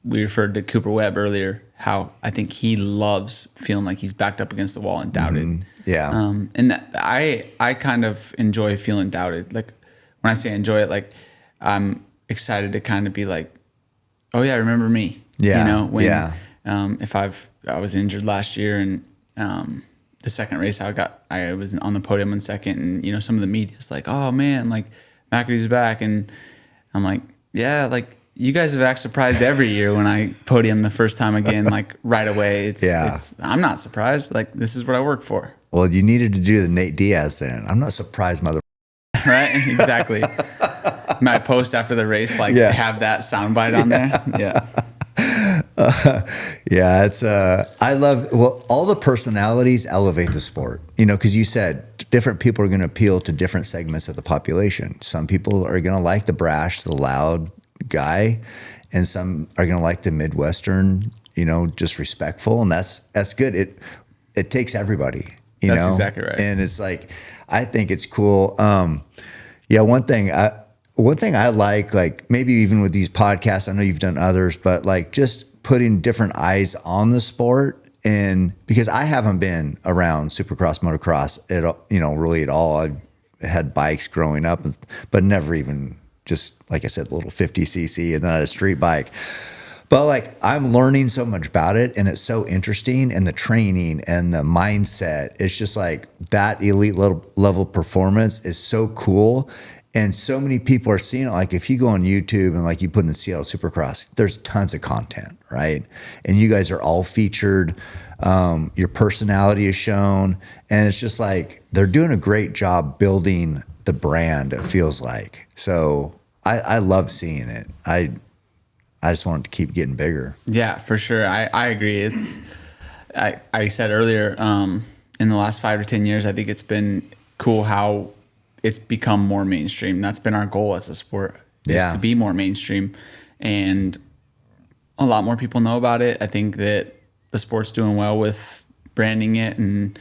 We referred to Cooper Webb earlier, how I think he loves feeling like he's backed up against the wall and doubted. Yeah. And that I kind of enjoy feeling doubted. Like when I say enjoy it, like I'm excited to kind of be like, oh yeah, remember me. Yeah. If I was injured last year, and the second race I was on the podium in second, and some of the media's like, oh man, like McAdoo's back, and I'm like, yeah, like you guys have act surprised every year when I podium the first time again, like right away. I'm not surprised. Like this is what I work for. Well, you needed to do the Nate Diaz then. I'm not surprised, mother. Right? Exactly. My post after the race, have that soundbite on there. Yeah. Yeah, it's I love all the personalities elevate the sport, because you said different people are going to appeal to different segments of the population. Some people are going to like the brash, the loud guy, and some are going to like the Midwestern, just respectful, and that's good. It takes everybody, That's exactly right. And it's like, I think it's cool. Yeah, one thing I like maybe even with these podcasts, I know you've done others, but like just putting different eyes on the sport, and because I haven't been around Supercross, motocross really at all. I've had bikes growing up, but never even just, like I said, little 50cc and then I had a street bike. But like I'm learning so much about it, and it's so interesting, and the training and the mindset. It's just like that elite level performance is so cool. And so many people are seeing it. Like if you go on YouTube and like you put in Seattle Supercross, there's tons of content, right? And you guys are all featured. Your personality is shown, and it's just like they're doing a great job building the brand. It feels like so. I love seeing it. I just want it to keep getting bigger. Yeah, for sure. I agree. It's I said earlier in the last 5 to 10 years, I think it's been cool how it's become more mainstream. That's been our goal as a sport, is to be more mainstream, and a lot more people know about it. I think that the sport's doing well with branding it, and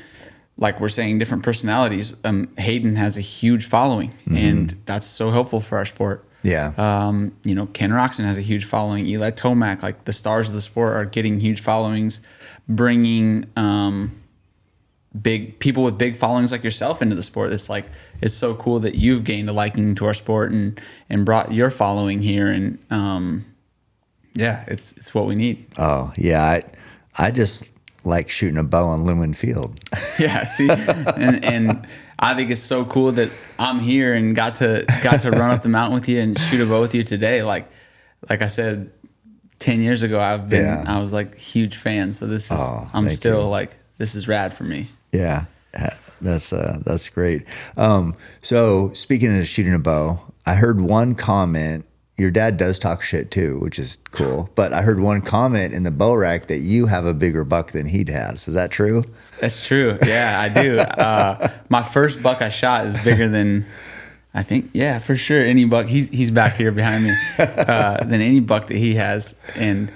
like we're saying, different personalities. Hayden has a huge following, and that's so helpful for our sport. Yeah. Ken Roxon has a huge following. Eli Tomac, like the stars of the sport, are getting huge followings, bringing big people with big followings like yourself into the sport. It's so cool that you've gained a liking to our sport and brought your following here. And it's what we need. Oh yeah, I just like shooting a bow on Lumen Field. Yeah, see, and I think it's so cool that I'm here and got to run up the mountain with you and shoot a bow with you today. Like I said, 10 years ago, I was like a huge fan. So this is I'm still like, this is rad for me. Yeah, that's great. So speaking of shooting a bow, I heard one comment. Your dad does talk shit too, which is cool. But I heard one comment in the bow rack that you have a bigger buck than he has. Is that true? That's true. Yeah, I do. My first buck I shot is bigger than, I think, yeah, for sure, any buck. He's back here behind me, than any buck that he has. And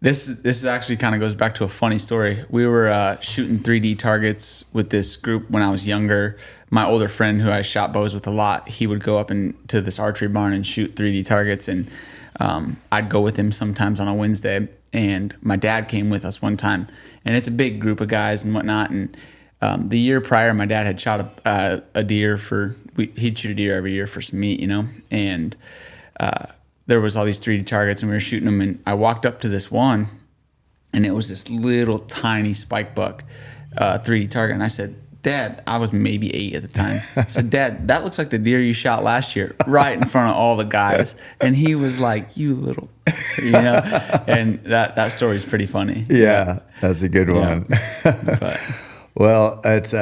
this actually kind of goes back to a funny story. We were shooting 3D targets with this group when I was younger. My older friend, who I shot bows with a lot, he would go up into this archery barn and shoot 3D targets, and I'd go with him sometimes on a Wednesday. And my dad came with us one time, and it's a big group of guys and whatnot. And the year prior, my dad had shot a deer he'd shoot a deer every year for some meat, and there was all these 3D targets, and we were shooting them. And I walked up to this one, and it was this little tiny spike buck 3D target. And I said, Dad, I was maybe 8 at the time. I said, Dad, that looks like the deer you shot last year, right in front of all the guys. And he was like, you little, and that story is pretty funny. Yeah, that's a good one. But, well, it's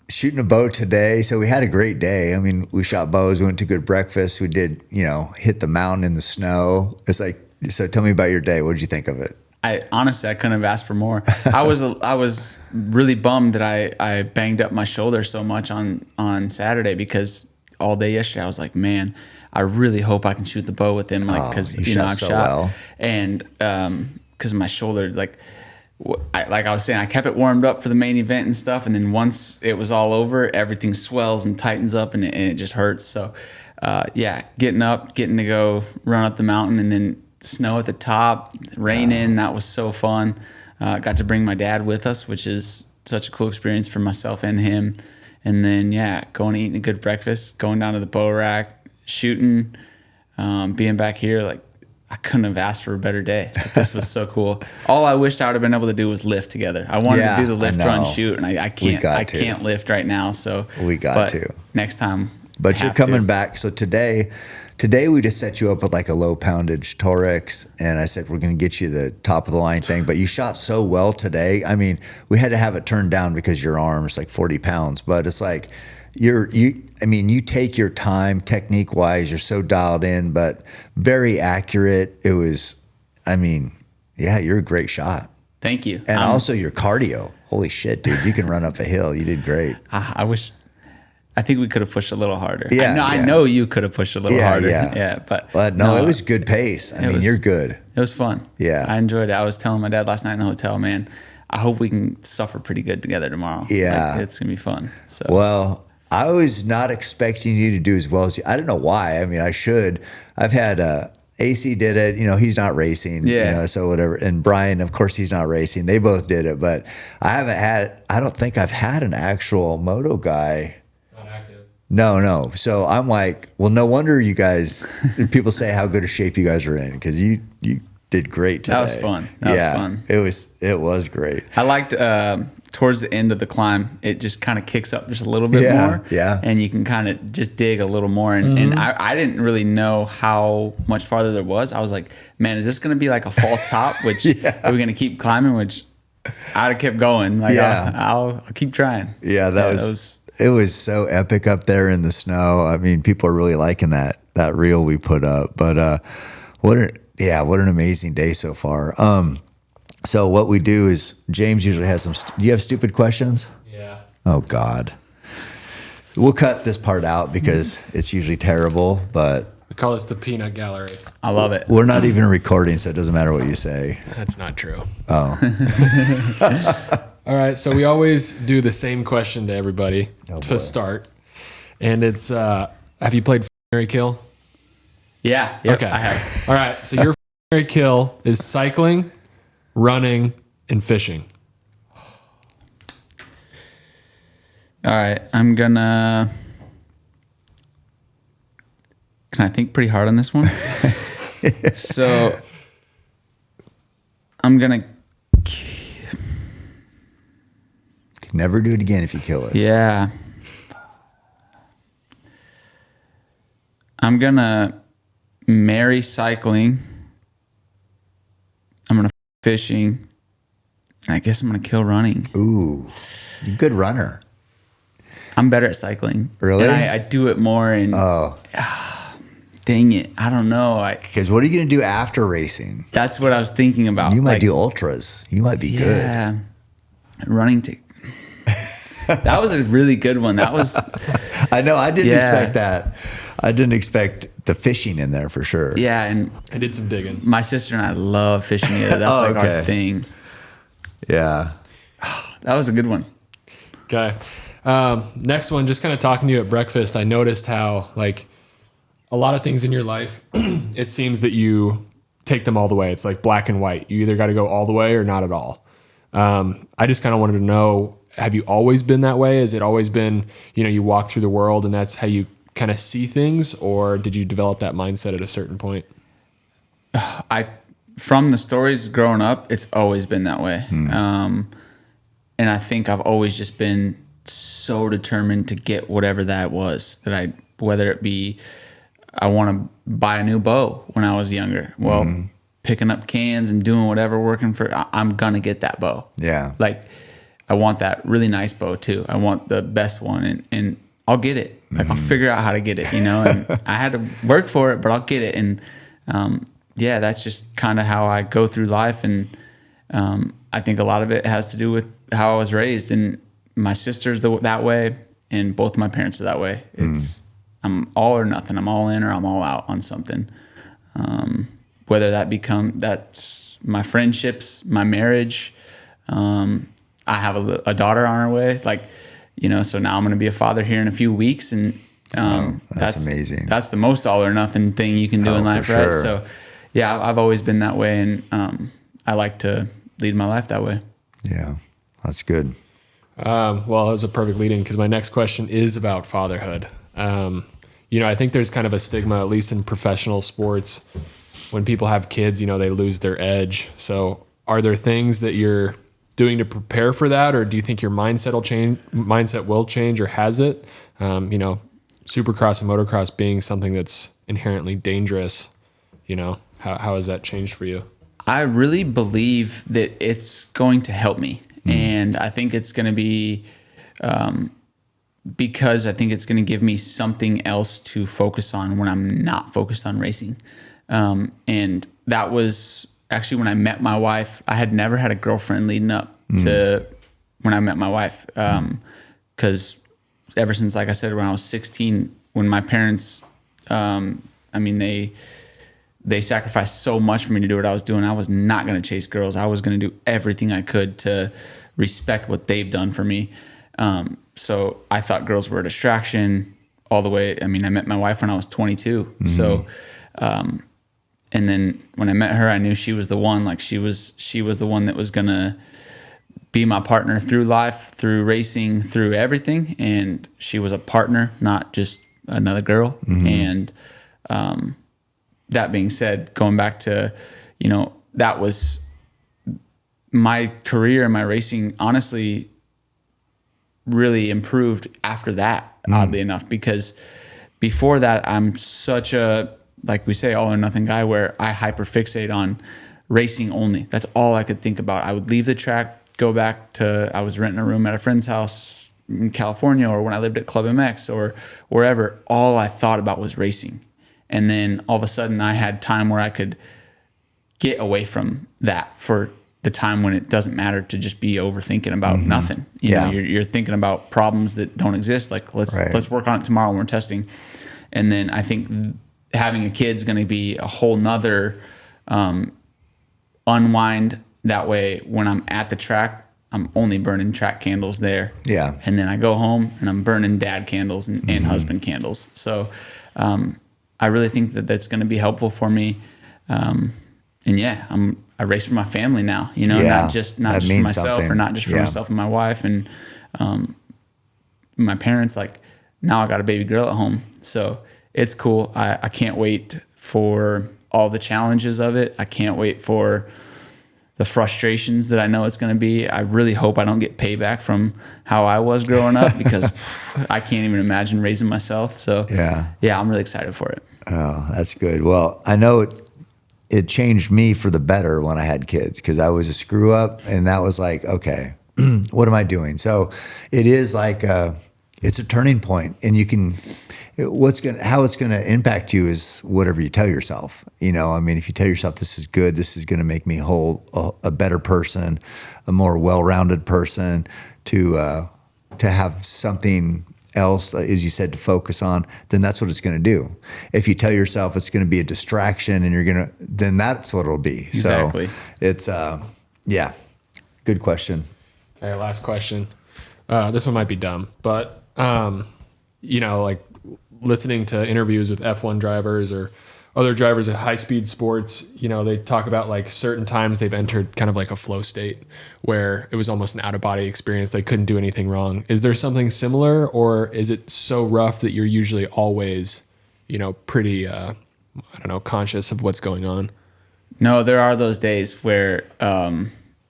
shooting a bow today. So we had a great day. I mean, we shot bows, we went to good breakfast. We did, hit the mountain in the snow. It's like, so tell me about your day. What did you think of it? I couldn't have asked for more. I was really bummed that I banged up my shoulder so much on Saturday, because all day yesterday I was like, man, I really hope I can shoot the bow with him, because I've shot well. And because my shoulder, like I was saying, I kept it warmed up for the main event and stuff, and then once it was all over, everything swells and tightens up, and it just hurts. So getting to go run up the mountain, and then snow at the top, rain in, that was so fun. Got to bring my dad with us, which is such a cool experience for myself and him. And then going and eating a good breakfast, going down to the bow rack, shooting, being back here, like I couldn't have asked for a better day. Like, this was so cool. All I wished I would have been able to do was lift together. I wanted to do the lift, run, shoot, and I can't lift right now. So but next time. But you're coming back. So today we just set you up with like a low poundage Torx, and I said we're going to get you the top of the line thing. But you shot so well today. I mean, we had to have it turned down because your arm's like 40 pounds. But it's like you take your time technique wise. You're so dialed in, but very accurate. It was, you're a great shot. Thank you. And also your cardio. Holy shit, dude! You can run up a hill. You did great. I think we could have pushed a little harder. I know you could have pushed a little harder. But no, it was good pace. You're good. It was fun. Yeah. I enjoyed it. I was telling my dad last night in the hotel, man, I hope we can suffer pretty good together tomorrow. Yeah. Like, it's going to be fun. So. Well, I was not expecting you to do as well as you. I don't know why. I should. I've had AC did it. He's not racing. Yeah. So whatever. And Brian, of course, he's not racing. They both did it. But I don't think I've had an actual moto guy. No. So I'm like, well, no wonder you guys, people say how good a shape you guys are in, because you did great today. That was fun. That was fun. It was great. I liked towards the end of the climb, it just kind of kicks up just a little bit more. Yeah. And you can kind of just dig a little more. And I didn't really know how much farther there was. I was like, man, is this going to be like a false top? Which are we going to keep climbing? Which I'd have kept going. Like, I'll keep trying. Yeah, it was so epic up there in the snow. I mean, people are really liking that reel we put up. But what an amazing day so far. So what we do is James usually has some. Do you have stupid questions? Yeah. Oh God. We'll cut this part out because it's usually terrible. But We call this the peanut gallery. I love it. we're not even recording, so it doesn't matter what you say. That's not true. Oh, All right, so we always do the same question to everybody boy. to start. And it's, have you played Mary Kill? Yeah. Yep, Okay. I have. All right, so your Mary Kill is cycling, running, and fishing. All right. I'm going to. Can I think pretty hard on this one? So I'm going to. never do it again if you kill it. Yeah. I'm going to marry cycling. I'm going to fishing. And I guess I'm going to kill running. Ooh, you're a good runner. I'm better at cycling. Really? And I do it more. And dang it. I don't know. Because what are you going to do after racing? That's what I was thinking about. You might do ultras. You might be good. Yeah. Running to. That was a really good one. That was. I know. I didn't expect that. I didn't expect the fishing in there for sure. Yeah. And I did some digging. my sister and I love fishing together. That's our thing. Yeah. That was a good one. Okay. Next one, just kind of talking to you at breakfast, I noticed how, like, a lot of things in your life, it seems that you take them all the way. It's like black and white. You either got to go all the way or not at all. I just kind of wanted to know, have you always been that way? Has it always been, you walk through the world and that's how you kind of see things, or did you develop that mindset at a certain point? From the stories growing up, it's always been that way. And I think I've always just been so determined to get whatever that was, whether it be, I want to buy a new bow when I was younger. Well, picking up cans and doing whatever, I'm going to get that bow. Yeah. Like, I want that really nice bow too. I want the best one, and I'll get it. Like, I'll figure out how to get it, and I had to work for it, but I'll get it. And, that's just kind of how I go through life. And, I think a lot of it has to do with how I was raised, and my sister's that way, and both of my parents are that way. I'm all or nothing. I'm all in or I'm all out on something. Whether that's my friendships, my marriage. I have a daughter on her way. Like, so now I'm going to be a father here in a few weeks, and that's amazing. That's the most all or nothing thing you can do in life, right? Sure. So, yeah, I've always been that way, and I like to lead my life that way. Yeah, that's good. Well, that was a perfect lead-in because my next question is about fatherhood. I think there's kind of a stigma, at least in professional sports, when people have kids, they lose their edge. So are there things that you're doing to prepare for that, or do you think your mindset will change, or has it? Supercross and motocross being something that's inherently dangerous, how has that changed for you? I really believe that it's going to help me. And I think it's going to be, because I think it's going to give me something else to focus on when I'm not focused on racing. And that was actually when I met my wife. I had never had a girlfriend leading up to when I met my wife. 'Cause ever since, like I said, when I was 16, when my parents, they sacrificed so much for me to do what I was doing. I was not going to chase girls. I was going to do everything I could to respect what they've done for me. So I thought girls were a distraction all the way. I met my wife when I was 22. So, and then when I met her, I knew she was the one. Like, she was the one that was going to be my partner through life, through racing, through everything. And she was a partner, not just another girl. And, that being said, going back to, that was my career and my racing, honestly, really improved after that, oddly enough, because before that, I'm such a, like we say, all or nothing guy where I hyperfixate on racing only. That's all I could think about. I would leave the track, go back to, I was renting a room at a friend's house in California, or when I lived at Club MX or wherever, all I thought about was racing. And then all of a sudden I had time where I could get away from that for the time when it doesn't matter to just be overthinking about nothing. You know, you're thinking about problems that don't exist. Like let's work on it tomorrow when we're testing. And then I think having a kid's going to be a whole nother unwind. That way, when I'm at the track, I'm only burning track candles there. Yeah. And then I go home and I'm burning dad candles and husband candles. So I really think that that's going to be helpful for me. And yeah, I race for my family now, you know, not just for myself or not just for myself and my wife and my parents. Like now I got a baby girl at home. So it's cool. I can't wait for all the challenges of it. I can't wait for the frustrations that I know it's going to be. I really hope I don't get payback from how I was growing up because I can't even imagine raising myself. So yeah, I'm really excited for it. Oh, that's good. Well, I know it changed me for the better when I had kids because I was a screw up and that was like, okay, what am I doing? So it is like it's a turning point and you can, how it's going to impact you is whatever you tell yourself. You know, I mean, if you tell yourself this is good, this is going to make me whole, a better person, a more well-rounded person, to have something else, as you said, to focus on, then that's what it's going to do. If you tell yourself it's going to be a distraction and then that's what it'll be. Exactly. So it's, yeah, good question. Okay, last question. This one might be dumb, but, you know, like, listening to interviews with F1 drivers or other drivers at high speed sports, you know, they talk about like certain times they've entered kind of like a flow state where it was almost an out of body experience. They couldn't do anything wrong. Is there something similar or is it so rough that you're usually always, you know, pretty, I don't know, conscious of what's going on? No, there are those days where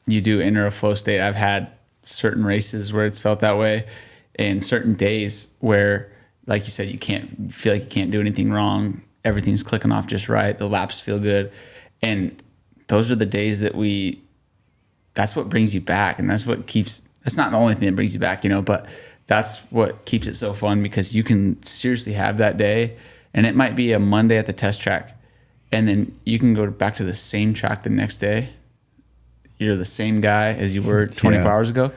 you do enter a flow state. I've had certain races where it's felt that way and certain days where, like you said, you feel like you can't do anything wrong. Everything's clicking off just right. The laps feel good. And those are the days that's what brings you back. And that's not the only thing that brings you back, you know, but that's what keeps it so fun because you can seriously have that day and it might be a Monday at the test track. And then you can go back to the same track the next day. You're the same guy as you were 24 hours ago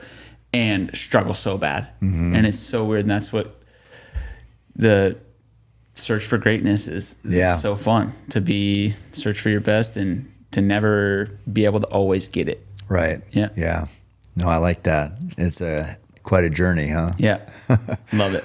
and struggle so bad. And it's so weird. And that's what the search for greatness is. It's so fun to search for your best and to never be able to always get it. Right. Yeah. Yeah. No, I like that. It's quite a journey, huh? Yeah. Love it.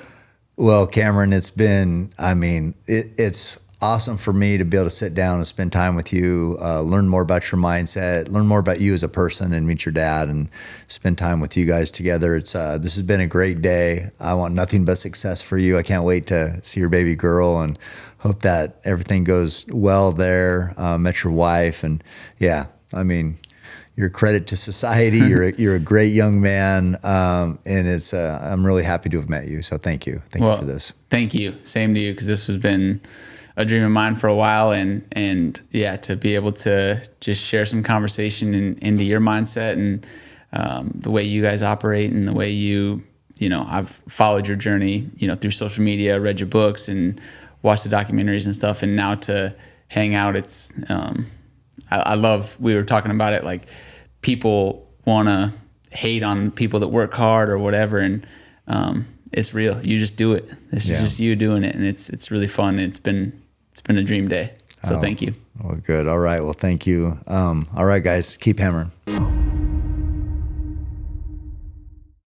Well, Cameron, it's been, I mean, it's awesome for me to be able to sit down and spend time with you, learn more about your mindset, learn more about you as a person and meet your dad and spend time with you guys together. This has been a great day. I want nothing but success for you. I can't wait to see your baby girl and hope that everything goes well there. Met your wife and yeah, I mean, you're a credit to society. You're a great young man. And I'm really happy to have met you. So thank you. Thank you for this. Thank you. Same to you. Cause this has been a dream of mine for a while and yeah, to be able to just share some conversation into your mindset and the way you guys operate and the way you know, I've followed your journey, you know, through social media, read your books and watched the documentaries and stuff. And now to hang out, it's, I love, we were talking about it, like people want to hate on people that work hard or whatever. And it's real. You just do it. This is just you doing it. And it's really fun. It's been a dream day. So thank you. Well, good. All right. Well, thank you. All right, guys, keep hammering.